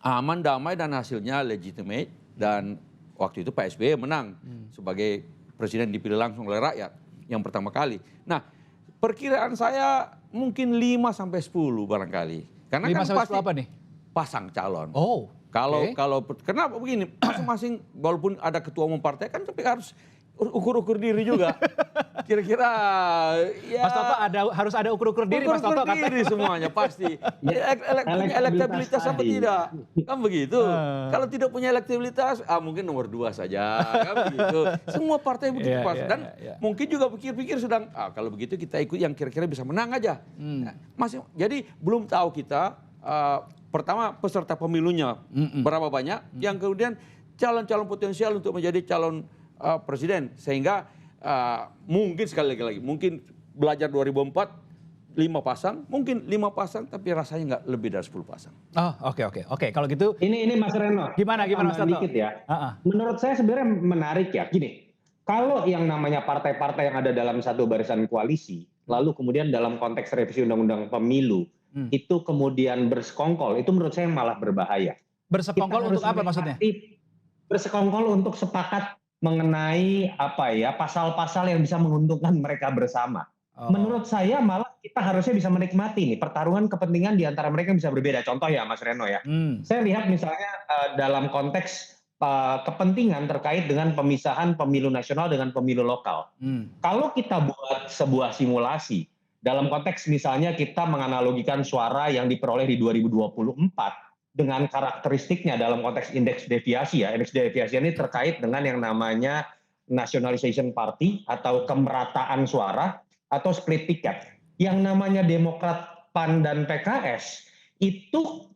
Aman, damai, dan hasilnya legitimate. Dan waktu itu Pak SBY menang sebagai presiden dipilih langsung oleh rakyat yang pertama kali. Nah, perkiraan saya mungkin 5 sampai 10 barangkali. Karena 5 kan sampai pasti 10 apa nih? pasang calon. Oh, Kalau kenapa begini? Masing-masing walaupun ada ketua umum partai kan tapi harus ukur-ukur diri juga. Kira-kira ya Mas Toto harus ada ukur-ukur diri Mas Toto ukur-ukur diri semuanya pasti. Punya elektabilitas apa tadi. tidak? Kan begitu. Kalau tidak punya elektabilitas, mungkin nomor 2 saja. Kan begitu. Semua partai begitu Iya, pas. iya, Dan iya. mungkin juga pikir-pikir sedang, kalau begitu kita ikut yang kira-kira bisa menang aja. Nah, jadi belum tahu kita, pertama peserta pemilunya berapa banyak, yang kemudian calon-calon potensial untuk menjadi calon presiden. Sehingga mungkin sekali lagi, mungkin belajar 2004, 5 pasang, mungkin 5 pasang, tapi rasanya nggak lebih dari 10 pasang. Oh, oke. Kalau gitu Ini Mas Reno. Gimana Mas tambahan Toto? dikit ya. Menurut saya sebenarnya menarik ya. Gini, kalau yang namanya partai-partai yang ada dalam satu barisan koalisi, lalu kemudian dalam konteks revisi undang-undang pemilu, itu kemudian bersekongkol, itu menurut saya malah berbahaya. bersekongkol Kita untuk harus apa maksudnya? bersekongkol untuk sepakat mengenai pasal-pasal yang bisa menguntungkan mereka bersama. Oh. Menurut saya malah kita harusnya bisa menikmati nih pertarungan kepentingan di antara mereka yang bisa berbeda. Contoh ya Mas Reno ya. Saya lihat misalnya dalam konteks kepentingan terkait dengan pemisahan pemilu nasional dengan pemilu lokal. Kalau kita buat sebuah simulasi dalam konteks misalnya kita menganalogikan suara yang diperoleh di 2024 dengan karakteristiknya dalam konteks indeks deviasi ya. Indeks deviasi ini terkait dengan yang namanya nationalization party atau kemerataan suara atau split ticket. Yang namanya Demokrat, PAN, dan PKS itu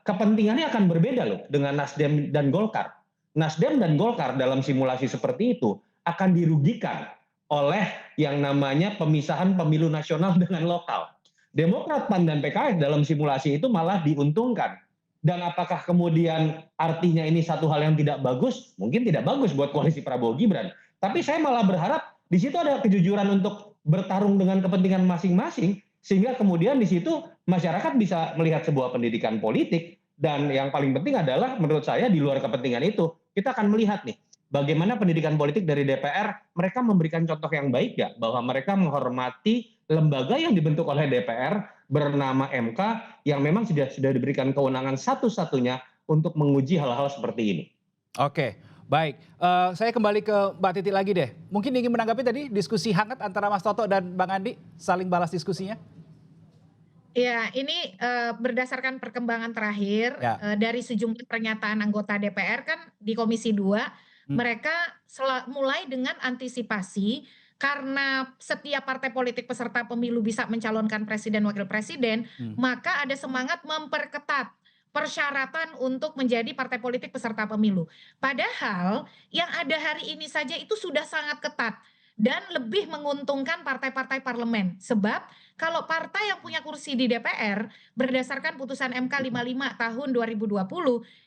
kepentingannya akan berbeda loh dengan Nasdem dan Golkar. Nasdem dan Golkar dalam simulasi seperti itu akan dirugikan oleh yang namanya pemisahan pemilu nasional dengan lokal. Demokrat, PAN, dan PKS dalam simulasi itu malah diuntungkan. Dan apakah kemudian artinya ini satu hal yang tidak bagus? Mungkin tidak bagus buat koalisi Prabowo Gibran. Tapi saya malah berharap di situ ada kejujuran untuk bertarung dengan kepentingan masing-masing, sehingga kemudian di situ masyarakat bisa melihat sebuah pendidikan politik. Dan yang paling penting adalah menurut saya di luar kepentingan itu, kita akan melihat nih, bagaimana pendidikan politik dari DPR, mereka memberikan contoh yang baik ya, bahwa mereka menghormati lembaga yang dibentuk oleh DPR bernama MK yang memang sudah diberikan kewenangan satu-satunya untuk menguji hal-hal seperti ini. Oke, baik. Saya kembali ke Mbak Titi lagi deh. Mungkin ingin menanggapi tadi diskusi hangat antara Mas Toto dan Bang Andi, saling balas diskusinya. Ya, ini berdasarkan perkembangan terakhir dari sejumlah pernyataan anggota DPR kan di Komisi 2, mereka mulai dengan antisipasi karena setiap partai politik peserta pemilu bisa mencalonkan presiden wakil presiden, maka ada semangat memperketat persyaratan untuk menjadi partai politik peserta pemilu. Padahal yang ada hari ini saja itu sudah sangat ketat dan lebih menguntungkan partai-partai parlemen. Sebab kalau partai yang punya kursi di DPR berdasarkan putusan MK 55 tahun 2020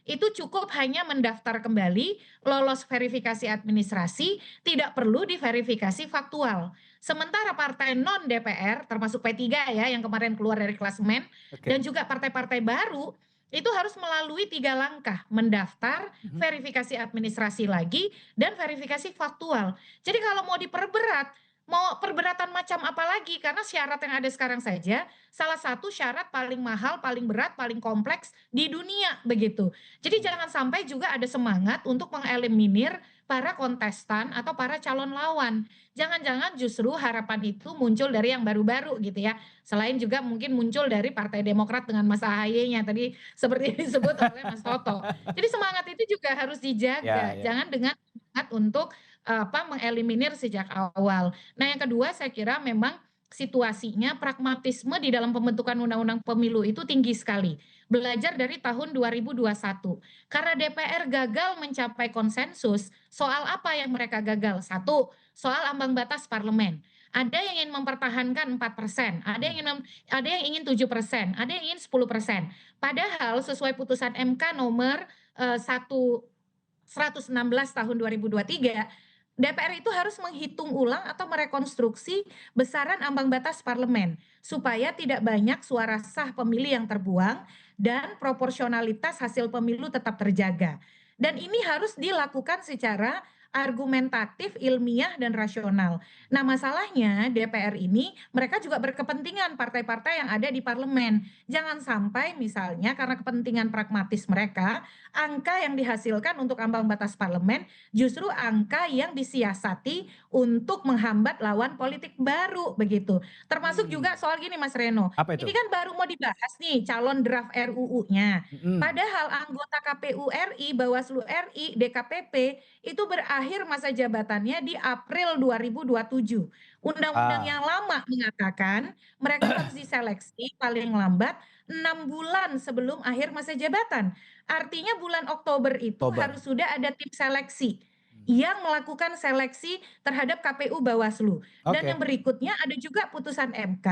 itu cukup hanya mendaftar kembali, lolos verifikasi administrasi, tidak perlu diverifikasi faktual. Sementara partai non DPR termasuk P3 ya yang kemarin keluar dari klasemen dan juga partai-partai baru itu harus melalui 3 langkah, mendaftar, verifikasi administrasi lagi, dan verifikasi faktual. Jadi kalau mau diperberat, mau perberatan macam apa lagi? Karena syarat yang ada sekarang saja, salah satu syarat paling mahal, paling berat, paling kompleks di dunia begitu. Jadi jangan sampai juga ada semangat untuk mengeliminir para kontestan atau para calon lawan. Jangan-jangan justru harapan itu muncul dari yang baru-baru gitu ya. Selain juga mungkin muncul dari Partai Demokrat dengan Mas AHY-nya tadi seperti disebut oleh Mas Toto. Jadi semangat itu juga harus dijaga. Jangan dengan semangat untuk mengeliminir sejak awal. Nah yang kedua saya kira memang situasinya pragmatisme di dalam pembentukan undang-undang pemilu itu tinggi sekali. Belajar dari tahun 2021. Karena DPR gagal mencapai konsensus, soal apa yang mereka gagal? Satu, soal ambang batas parlemen. Ada yang ingin mempertahankan 4%, ada yang ingin 7%, ada yang ingin 10%. Padahal sesuai putusan MK nomor 116 tahun 2023, DPR itu harus menghitung ulang atau merekonstruksi besaran ambang batas parlemen supaya tidak banyak suara sah pemilih yang terbuang dan proporsionalitas hasil pemilu tetap terjaga. Dan ini harus dilakukan secara argumentatif, ilmiah, dan rasional. Nah, masalahnya DPR ini mereka juga berkepentingan partai-partai yang ada di parlemen. Jangan sampai misalnya karena kepentingan pragmatis mereka, angka yang dihasilkan untuk ambang batas parlemen justru angka yang disiasati untuk menghambat lawan politik baru begitu. Termasuk juga soal gini Mas Reno. Apa itu? Ini kan baru mau dibahas nih calon draft RUU-nya. Mm-mm. Padahal anggota KPU RI, Bawaslu RI, DKPP itu berakhir masa jabatannya di April 2027. Undang-undang yang lama mengatakan mereka harus diseleksi paling lambat 6 bulan sebelum akhir masa jabatan. Artinya bulan Oktober itu Oktober. harus sudah ada tim seleksi yang melakukan seleksi terhadap KPU Bawaslu. Dan Oke. yang berikutnya ada juga putusan MK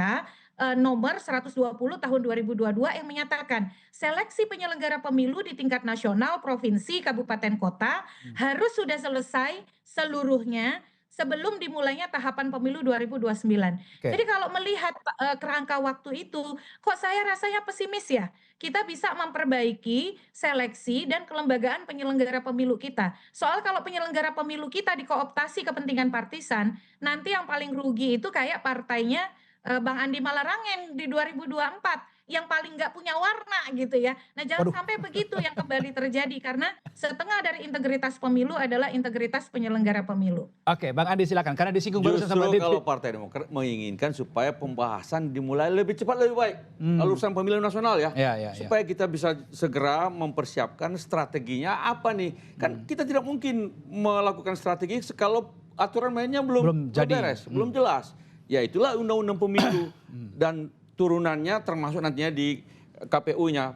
nomor 120 tahun 2022 yang menyatakan seleksi penyelenggara pemilu di tingkat nasional, provinsi, kabupaten, kota harus sudah selesai seluruhnya sebelum dimulainya tahapan pemilu 2029. Oke. Jadi kalau melihat kerangka waktu itu, kok saya rasanya pesimis ya. Kita bisa memperbaiki seleksi dan kelembagaan penyelenggara pemilu kita. Soal kalau penyelenggara pemilu kita dikooptasi kepentingan partisan, nanti yang paling rugi itu kayak partainya Bang Andi Malarangeng di 2024 yang paling nggak punya warna gitu ya. Nah jangan Waduh. sampai begitu yang kembali terjadi karena setengah dari integritas pemilu adalah integritas penyelenggara pemilu. Oke, Bang Andi silakan karena disinggung barusan sama Justru Titi. kalau Partai Demokrat menginginkan supaya pembahasan dimulai lebih cepat lebih baik. Kalau urusan pemilu nasional ya. Ya. Supaya kita bisa segera mempersiapkan strateginya apa nih. Kan kita tidak mungkin melakukan strategi kalau aturan mainnya belum jadi. beres, belum jelas. Ya itulah undang-undang pemilu dan turunannya termasuk nantinya di KPU-nya.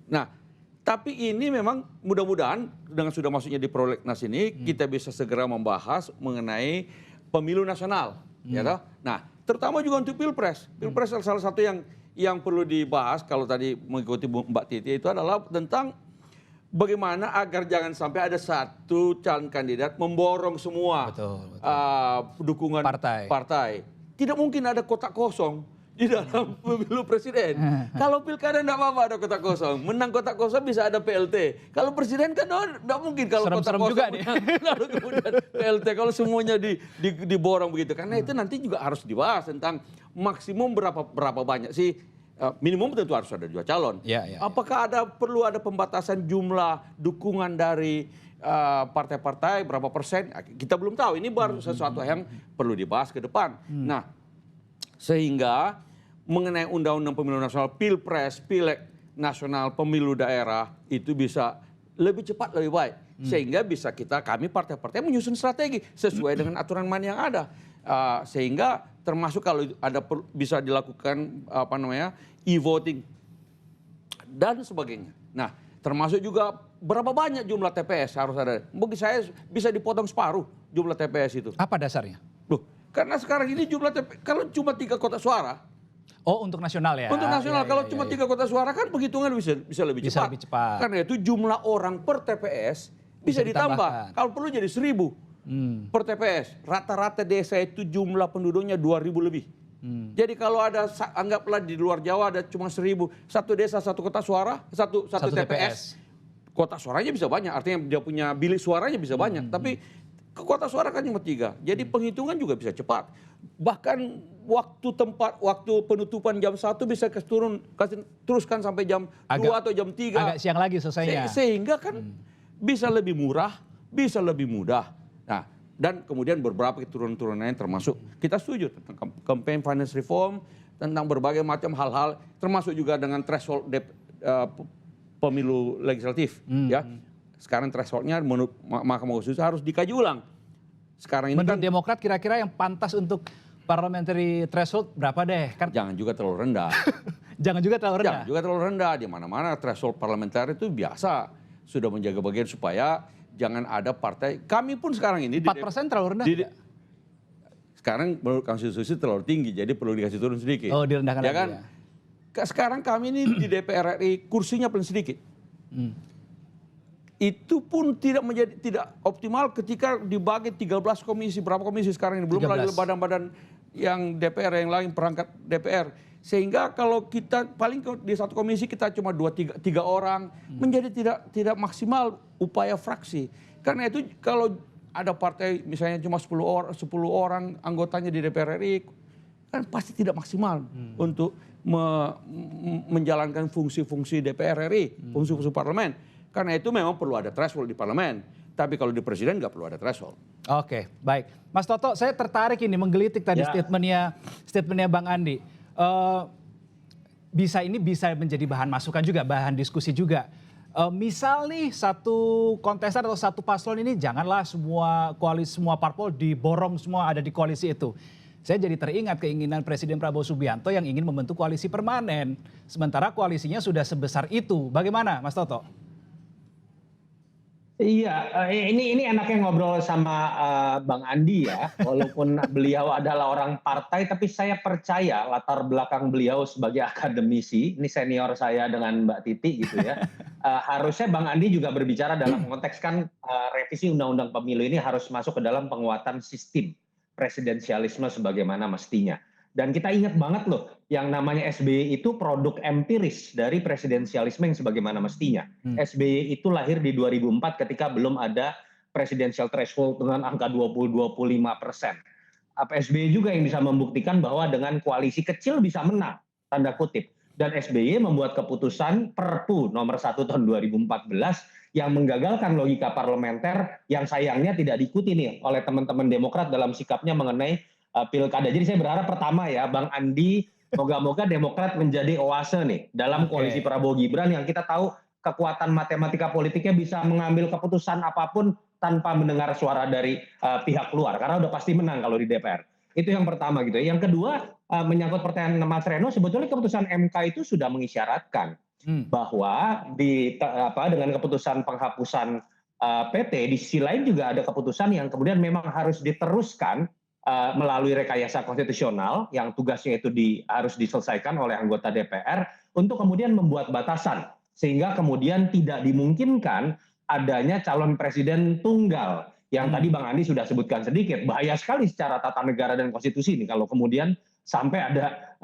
Nah, tapi ini memang mudah-mudahan dengan sudah masuknya di prolegnas ini kita bisa segera membahas mengenai pemilu nasional, ya toh? Nah, terutama juga untuk pilpres. Pilpres salah satu yang perlu dibahas kalau tadi mengikuti Mbak Titi itu adalah tentang bagaimana agar jangan sampai ada satu calon kandidat memborong semua Betul. dukungan Partai. Tidak mungkin ada kotak kosong di dalam pemilu presiden. Kalau pilkada tidak apa-apa ada kotak kosong. Menang kotak kosong bisa ada PLT. Kalau presiden kan tidak mungkin kalau kotak Serem-serem kosong juga nih. lalu kemudian PLT. Kalau semuanya diborong begitu. Karena itu nanti juga harus dibahas tentang maksimum berapa banyak sih. Minimum tentu harus ada 2 calon. Ya. Apakah perlu ada pembatasan jumlah dukungan dari partai-partai berapa persen? Kita belum tahu. Ini baru sesuatu yang perlu dibahas ke depan. Nah, sehingga mengenai undang-undang pemilu nasional, pilpres, pileg nasional, pemilu daerah itu bisa lebih cepat lebih baik. Sehingga bisa kami partai-partai menyusun strategi sesuai dengan aturan main yang ada. Sehingga termasuk kalau ada bisa dilakukan e-voting dan sebagainya. Nah, termasuk juga berapa banyak jumlah TPS harus ada. Bagi saya bisa dipotong separuh jumlah TPS itu. Apa dasarnya? Loh, karena sekarang ini jumlah TPS kalau cuma 3 kotak suara. Oh, untuk nasional ya. Untuk nasional kalau cuma 3 3 kotak suara kan perhitungan bisa lebih Bisa cepat. lebih cepat. Karena itu jumlah orang per TPS bisa ditambah. ditambahkan. Kalau perlu jadi 1.000 per TPS. Rata-rata desa itu jumlah penduduknya 2.000 lebih. Jadi kalau ada anggaplah di luar Jawa ada cuma 1.000, satu desa satu kotak suara, satu TPS. Kotak suaranya bisa banyak, artinya dia punya bilik suaranya bisa banyak. Tapi ke kotak suara kan cuma 3. Jadi penghitungan juga bisa cepat. Bahkan waktu penutupan jam 1 bisa teruskan sampai jam 2 atau jam 3. Agak siang lagi selesainya. Sehingga kan bisa lebih murah, bisa lebih mudah. Nah, dan kemudian beberapa turun-turunannya termasuk kita setuju tentang campaign finance reform, tentang berbagai macam hal-hal, termasuk juga dengan threshold pemilu legislatif. Ya, sekarang thresholdnya menurut Mahkamah Konstitusi harus dikaji ulang. Sekarang ini Menurut kan Demokrat kira-kira yang pantas untuk parliamentary threshold berapa deh? Kan jangan juga terlalu rendah. jangan juga terlalu rendah. Jangan juga terlalu rendah. Di mana-mana threshold parlementer itu biasa sudah menjaga bagian supaya jangan ada partai. Kami pun sekarang ini 4% terlalu rendah. Tidak? Sekarang menurut konstitusi terlalu tinggi, jadi perlu dikasih turun sedikit. Oh, direndahkan ya lagi kan? ya. Sekarang kami ini di DPR RI kursinya paling sedikit. Itu pun tidak optimal ketika dibagi 13 komisi, berapa komisi sekarang ini, belum lagi badan-badan yang DPR yang lain perangkat DPR. Sehingga kalau kita paling di satu komisi kita cuma 2-3 orang, menjadi tidak maksimal upaya fraksi. Karena itu kalau ada partai misalnya cuma 10 orang anggotanya di DPR RI, kan pasti tidak maksimal untuk menjalankan fungsi-fungsi DPR RI, fungsi-fungsi parlemen. Karena itu memang perlu ada threshold di parlemen. Tapi kalau di presiden nggak perlu ada threshold. Oke, baik. Mas Toto, saya tertarik ini menggelitik tadi statementnya Bang Andi. Bisa menjadi bahan masukan juga, bahan diskusi juga. Misal nih satu kontestan atau satu paslon ini janganlah semua parpol diborong semua ada di koalisi itu. Saya jadi teringat keinginan Presiden Prabowo Subianto yang ingin membentuk koalisi permanen. Sementara koalisinya sudah sebesar itu. Bagaimana Mas Toto? Iya, ini enaknya ngobrol sama Bang Andi ya, walaupun beliau adalah orang partai, tapi saya percaya latar belakang beliau sebagai akademisi, ini senior saya dengan Mbak Titi gitu ya, harusnya Bang Andi juga berbicara dalam konteks kan revisi Undang-Undang Pemilu ini harus masuk ke dalam penguatan sistem presidensialisme sebagaimana mestinya. Dan kita ingat banget loh, yang namanya SBY itu produk empiris dari presidensialisme yang sebagaimana mestinya. SBY itu lahir di 2004 ketika belum ada presidensial threshold dengan angka 20-25%. SBY juga yang bisa membuktikan bahwa dengan koalisi kecil bisa menang, tanda kutip. Dan SBY membuat keputusan Perpu nomor 1 tahun 2014 yang menggagalkan logika parlementer yang sayangnya tidak diikuti nih oleh teman-teman Demokrat dalam sikapnya mengenai pilkada. Jadi saya berharap pertama ya Bang Andi, moga-moga Demokrat menjadi oase nih dalam koalisi Prabowo Gibran yang kita tahu kekuatan matematika politiknya bisa mengambil keputusan apapun tanpa mendengar suara dari pihak luar karena udah pasti menang kalau di DPR. Itu yang pertama gitu. Yang kedua menyangkut pertanyaan Mas Reno, sebetulnya keputusan MK itu sudah mengisyaratkan bahwa dengan keputusan penghapusan PT di sisi lain juga ada keputusan yang kemudian memang harus diteruskan melalui rekayasa konstitusional yang tugasnya itu harus diselesaikan oleh anggota DPR untuk kemudian membuat batasan sehingga kemudian tidak dimungkinkan adanya calon presiden tunggal yang tadi Bang Andi sudah sebutkan sedikit. Bahaya sekali secara tata negara dan konstitusi ini kalau kemudian sampai ada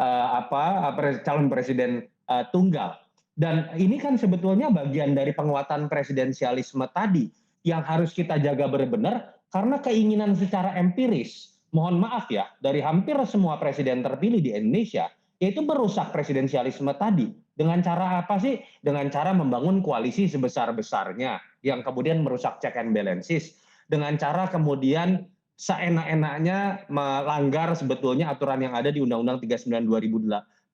calon presiden tunggal. Dan ini kan sebetulnya bagian dari penguatan presidensialisme tadi yang harus kita jaga benar-benar karena keinginan secara empiris, mohon maaf ya, dari hampir semua presiden terpilih di Indonesia, yaitu merusak presidensialisme tadi. Dengan cara apa sih? Dengan cara membangun koalisi sebesar-besarnya yang kemudian merusak check and balances. Dengan cara kemudian seenak-enaknya melanggar sebetulnya aturan yang ada di Undang-Undang 39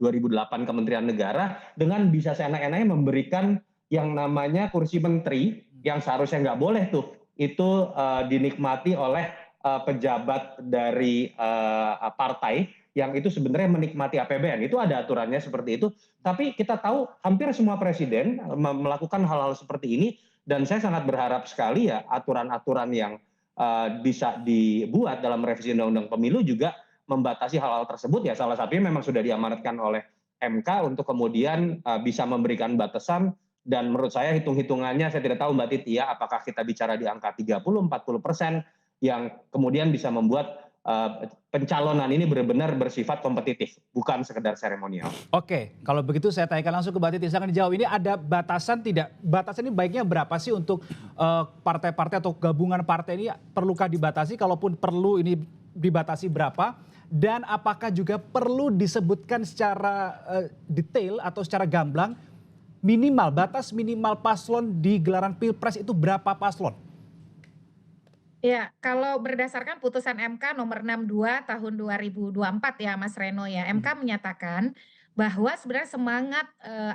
2008 Kementerian Negara dengan bisa seenak-enaknya memberikan yang namanya kursi menteri yang seharusnya nggak boleh tuh itu dinikmati oleh pejabat dari partai yang itu sebenarnya menikmati APBN. Itu ada aturannya seperti itu. Tapi kita tahu hampir semua presiden melakukan hal-hal seperti ini dan saya sangat berharap sekali ya aturan-aturan yang bisa dibuat dalam revisi Undang-Undang Pemilu juga membatasi hal-hal tersebut ya salah satunya memang sudah diamanatkan oleh MK untuk kemudian bisa memberikan batasan dan menurut saya hitung-hitungannya saya tidak tahu Mbak Titi ya apakah kita bicara di angka 30-40% yang kemudian bisa membuat pencalonan ini benar-benar bersifat kompetitif bukan sekedar seremonial. Oke, kalau begitu saya tanyakan langsung ke Mbak Titi, silakan dijawab. Ini ada batasan tidak? Batasan ini baiknya berapa sih untuk partai-partai atau gabungan partai ini perlukah dibatasi? Kalaupun perlu ini dibatasi berapa? Dan apakah juga perlu disebutkan secara detail atau secara gamblang batas minimal paslon di gelaran Pilpres itu berapa paslon? Ya, kalau berdasarkan putusan MK nomor 62 tahun 2024 ya Mas Reno ya, MK menyatakan bahwa sebenarnya semangat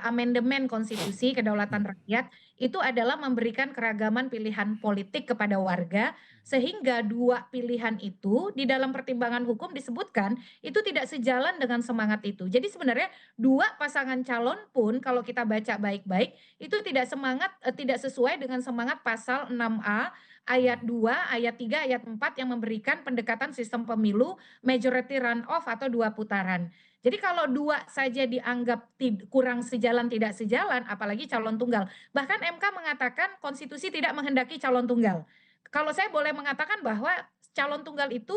amandemen konstitusi kedaulatan rakyat itu adalah memberikan keragaman pilihan politik kepada warga sehingga dua pilihan itu di dalam pertimbangan hukum disebutkan itu tidak sejalan dengan semangat itu. Jadi sebenarnya dua pasangan calon pun kalau kita baca baik-baik itu tidak sesuai dengan semangat pasal 6A ayat 2, ayat 3, ayat 4 yang memberikan pendekatan sistem pemilu majority runoff atau dua putaran. Jadi kalau dua saja dianggap kurang sejalan, tidak sejalan, apalagi calon tunggal. Bahkan MK mengatakan konstitusi tidak menghendaki calon tunggal. Kalau saya boleh mengatakan bahwa calon tunggal itu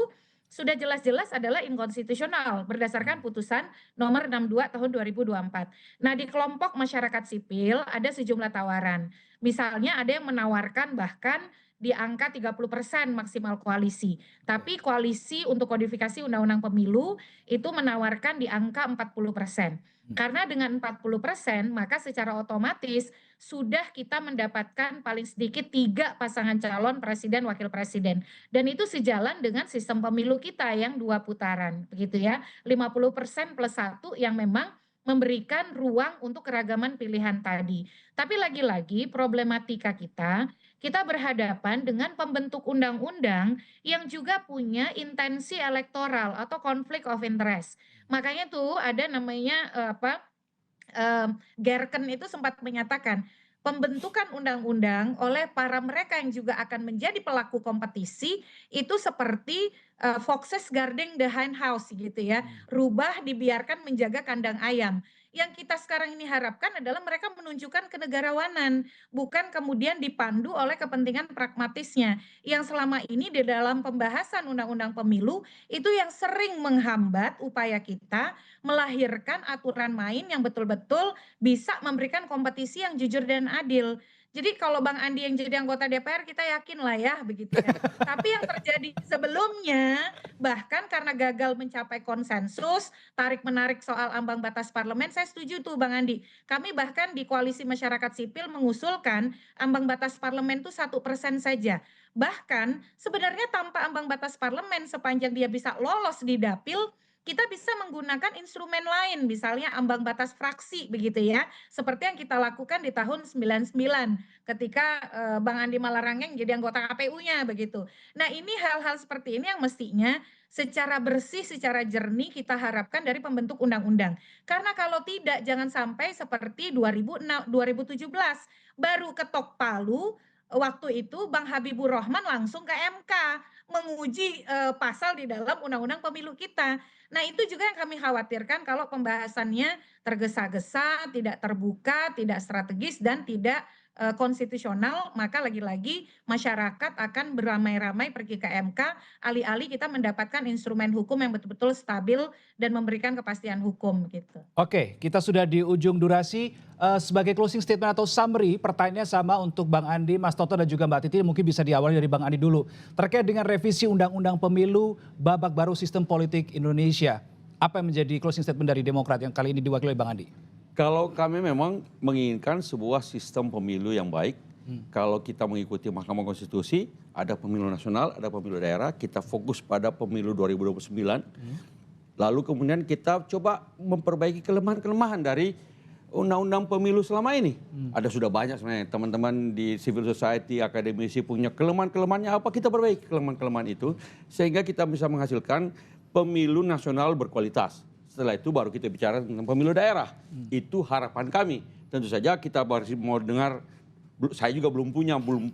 sudah jelas-jelas adalah inkonstitusional berdasarkan putusan nomor 62 tahun 2024. Nah di kelompok masyarakat sipil ada sejumlah tawaran. Misalnya ada yang menawarkan bahkan di angka 30% maksimal koalisi. Tapi koalisi untuk kodifikasi undang-undang pemilu itu menawarkan di angka 40%. Karena dengan 40%, maka secara otomatis sudah kita mendapatkan paling sedikit 3 pasangan calon presiden wakil presiden. Dan itu sejalan dengan sistem pemilu kita yang 2 putaran, begitu ya. 50% plus 1 yang memang memberikan ruang untuk keragaman pilihan tadi. Tapi lagi-lagi problematika kita berhadapan dengan pembentuk undang-undang yang juga punya intensi elektoral atau conflict of interest. Makanya tuh ada namanya Gerken itu sempat menyatakan pembentukan undang-undang oleh para mereka yang juga akan menjadi pelaku kompetisi itu seperti foxes guarding the hen house gitu ya. Rubah dibiarkan menjaga kandang ayam. Yang kita sekarang ini harapkan adalah mereka menunjukkan kenegarawanan, bukan kemudian dipandu oleh kepentingan pragmatisnya. Yang selama ini di dalam pembahasan undang-undang pemilu itu yang sering menghambat upaya kita melahirkan aturan main yang betul-betul bisa memberikan kompetisi yang jujur dan adil. Jadi kalau Bang Andi yang jadi anggota DPR kita yakin lah ya begitu ya. Tapi yang terjadi sebelumnya bahkan karena gagal mencapai konsensus, tarik-menarik soal ambang batas parlemen, saya setuju tuh Bang Andi. Kami bahkan di Koalisi Masyarakat Sipil mengusulkan ambang batas parlemen itu 1% saja. Bahkan sebenarnya tanpa ambang batas parlemen sepanjang dia bisa lolos di dapil, kita bisa menggunakan instrumen lain, misalnya ambang batas fraksi begitu ya, seperti yang kita lakukan di tahun 99 ketika Bang Andi Malarangeng jadi anggota KPU-nya begitu. Nah ini hal-hal seperti ini yang mestinya secara bersih, secara jernih kita harapkan dari pembentuk undang-undang. Karena kalau tidak jangan sampai seperti 2017 baru ketok palu, waktu itu Bang Habibur Rahman langsung ke MK menguji pasal di dalam undang-undang pemilu kita. Nah itu juga yang kami khawatirkan kalau pembahasannya tergesa-gesa, tidak terbuka, tidak strategis dan tidak konstitusional, maka lagi-lagi masyarakat akan beramai-ramai pergi ke MK, alih-alih kita mendapatkan instrumen hukum yang betul-betul stabil dan memberikan kepastian hukum gitu. Oke, kita sudah di ujung durasi. Sebagai closing statement atau summary, pertanyaannya sama untuk Bang Andi, Mas Toto dan juga Mbak Titi. Mungkin bisa diawali dari Bang Andi dulu. Terkait dengan revisi Undang-Undang Pemilu, babak baru sistem politik Indonesia. Apa yang menjadi closing statement dari Demokrat yang kali ini diwakili oleh Bang Andi? Kalau kami memang menginginkan sebuah sistem pemilu yang baik. Kalau kita mengikuti Mahkamah Konstitusi, ada pemilu nasional, ada pemilu daerah, kita fokus pada pemilu 2029. Lalu kemudian kita coba memperbaiki kelemahan-kelemahan dari undang-undang pemilu selama ini. Ada sudah banyak sebenarnya teman-teman di civil society, akademisi punya kelemahan-kelemahannya apa, kita perbaiki kelemahan-kelemahan itu sehingga kita bisa menghasilkan pemilu nasional berkualitas. Setelah itu baru kita bicara tentang pemilu daerah. Itu harapan kami. Tentu saja kita baru mau dengar, saya juga belum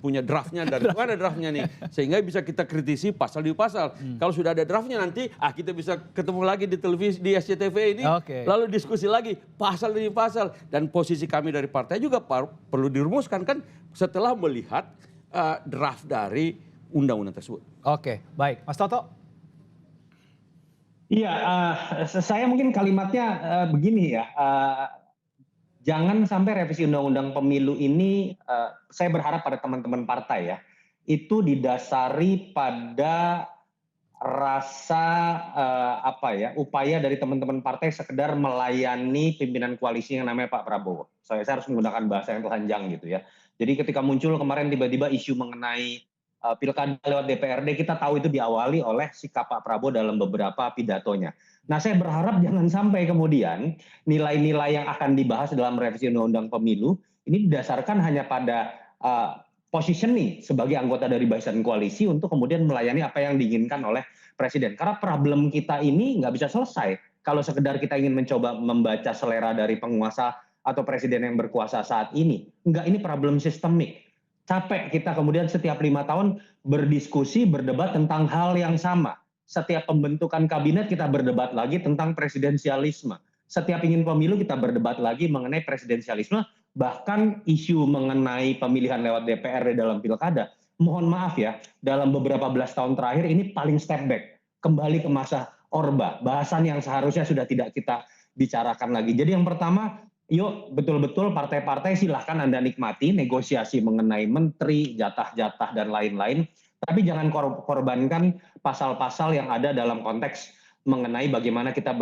punya draftnya, dari mana draftnya nih. Sehingga bisa kita kritisi pasal demi pasal. Kalau sudah ada draftnya nanti, kita bisa ketemu lagi di televisi, di SCTV ini. Lalu diskusi lagi pasal demi pasal. Dan posisi kami dari partai juga perlu dirumuskan kan setelah melihat draft dari undang-undang tersebut. Oke, baik. Mas Toto? Iya, saya mungkin kalimatnya begini ya, jangan sampai revisi undang-undang pemilu ini, saya berharap pada teman-teman partai ya, itu didasari pada rasa upaya dari teman-teman partai sekedar melayani pimpinan koalisi yang namanya Pak Prabowo. Saya harus menggunakan bahasa yang telanjang gitu ya. Jadi ketika muncul kemarin tiba-tiba isu mengenai pilkada lewat DPRD, kita tahu itu diawali oleh sikap Pak Prabowo dalam beberapa pidatonya. Nah saya berharap jangan sampai kemudian nilai-nilai yang akan dibahas dalam revisi undang-undang pemilu ini didasarkan hanya pada positioning sebagai anggota dari barisan koalisi untuk kemudian melayani apa yang diinginkan oleh presiden. Karena problem kita ini nggak bisa selesai kalau sekedar kita ingin mencoba membaca selera dari penguasa atau presiden yang berkuasa saat ini. Enggak, ini problem sistemik. Capek kita kemudian setiap 5 tahun berdiskusi, berdebat tentang hal yang sama. Setiap pembentukan kabinet kita berdebat lagi tentang presidensialisme. Setiap ingin pemilu kita berdebat lagi mengenai presidensialisme. Bahkan isu mengenai pemilihan lewat DPRD dalam pilkada. Mohon maaf ya, dalam beberapa belas tahun terakhir ini paling step back. Kembali ke masa Orba. Bahasan yang seharusnya sudah tidak kita bicarakan lagi. Jadi yang pertama, yuk betul-betul partai-partai silahkan Anda nikmati negosiasi mengenai menteri, jatah-jatah dan lain-lain, tapi jangan korbankan pasal-pasal yang ada dalam konteks mengenai bagaimana kita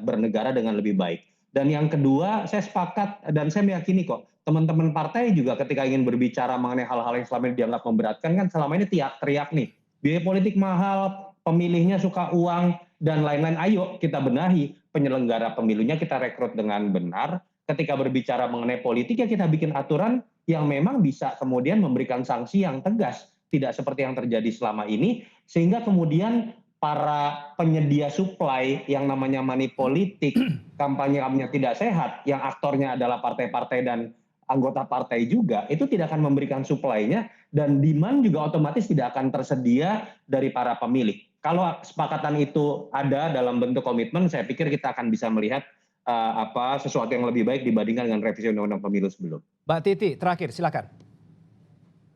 bernegara dengan lebih baik. Dan yang kedua, saya sepakat dan saya meyakini kok teman-teman partai juga ketika ingin berbicara mengenai hal-hal yang selama ini dianggap memberatkan kan selama ini teriak nih, biaya politik mahal, pemilihnya suka uang dan lain-lain. Ayo kita benahi penyelenggara pemilunya, kita rekrut dengan benar. Ketika berbicara mengenai politik ya kita bikin aturan yang memang bisa kemudian memberikan sanksi yang tegas, tidak seperti yang terjadi selama ini, sehingga kemudian para penyedia supply yang namanya money politik, kampanye-kampanye tidak sehat, yang aktornya adalah partai-partai dan anggota partai juga, itu tidak akan memberikan supply-nya dan demand juga otomatis tidak akan tersedia dari para pemilih. Kalau kesepakatan itu ada dalam bentuk komitmen, saya pikir kita akan bisa melihat sesuatu yang lebih baik dibandingkan dengan revisi undang-undang pemilu sebelum. Mbak Titi, terakhir silakan.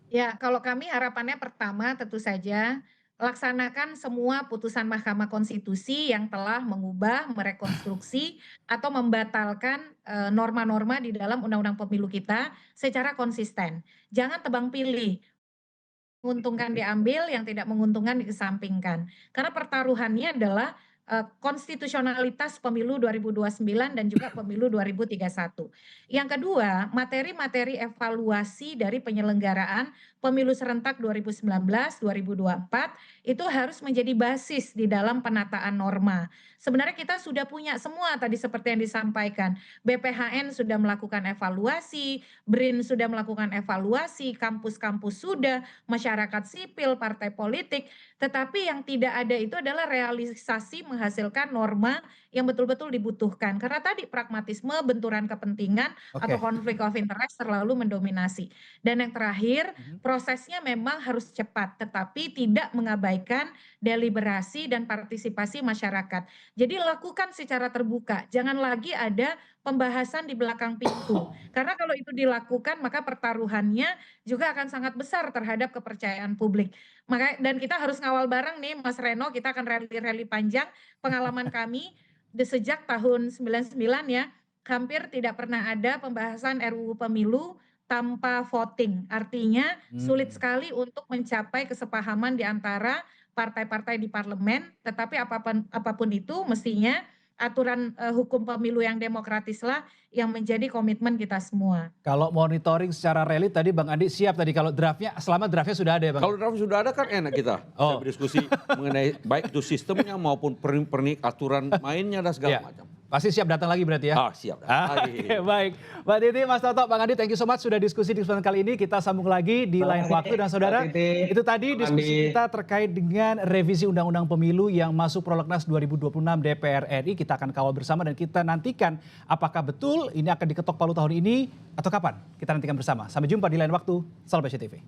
Ya, kalau kami harapannya pertama tentu saja laksanakan semua putusan Mahkamah Konstitusi yang telah mengubah, merekonstruksi, atau membatalkan norma-norma di dalam Undang-Undang Pemilu kita secara konsisten. Jangan tebang pilih, menguntungkan diambil, yang tidak menguntungkan dikesampingkan. Karena pertaruhannya adalah konstitusionalitas pemilu 2029 dan juga pemilu 2031. Yang kedua, materi-materi evaluasi dari penyelenggaraan pemilu serentak 2019, 2024 itu harus menjadi basis di dalam penataan norma. Sebenarnya kita sudah punya semua tadi seperti yang disampaikan. BPHN sudah melakukan evaluasi, BRIN sudah melakukan evaluasi, kampus-kampus sudah, masyarakat sipil, partai politik, tetapi yang tidak ada itu adalah realisasi menghasilkan norma yang betul-betul dibutuhkan. Karena tadi pragmatisme, benturan kepentingan, atau konflik of interest terlalu mendominasi. Dan yang terakhir, prosesnya memang harus cepat, tetapi tidak mengabaikan deliberasi dan partisipasi masyarakat. Jadi lakukan secara terbuka, jangan lagi ada pembahasan di belakang pintu. Karena kalau itu dilakukan, maka pertaruhannya juga akan sangat besar terhadap kepercayaan publik. Dan kita harus ngawal bareng nih Mas Reno, kita akan rally panjang. Pengalaman kami sejak tahun 99 ya, hampir tidak pernah ada pembahasan RUU Pemilu tanpa voting. Artinya sulit sekali untuk mencapai kesepahaman di antara partai-partai di parlemen, tetapi apapun itu mestinya aturan hukum pemilu yang demokratislah yang menjadi komitmen kita semua. Kalau monitoring secara real tadi Bang Andi siap tadi kalau draftnya, selama draftnya sudah ada ya Bang? Kalau draft sudah ada kan enak kita bisa berdiskusi mengenai baik itu sistemnya maupun pernik aturan mainnya dan segala macam. Pasti siap datang lagi berarti ya? Siap. Oke, baik. Mbak Titi, Mas Toto, Bang Andi, thank you so much sudah diskusi di kesempatan kali ini. Kita sambung lagi di lain waktu dan saudara. Itu tadi diskusi kita terkait dengan revisi Undang-Undang Pemilu yang masuk prolegnas 2026 DPR RI. Kita akan kawal bersama dan kita nantikan apakah betul ini akan diketok palu tahun ini atau kapan. Kita nantikan bersama. Sampai jumpa di lain waktu. Salam BCTV.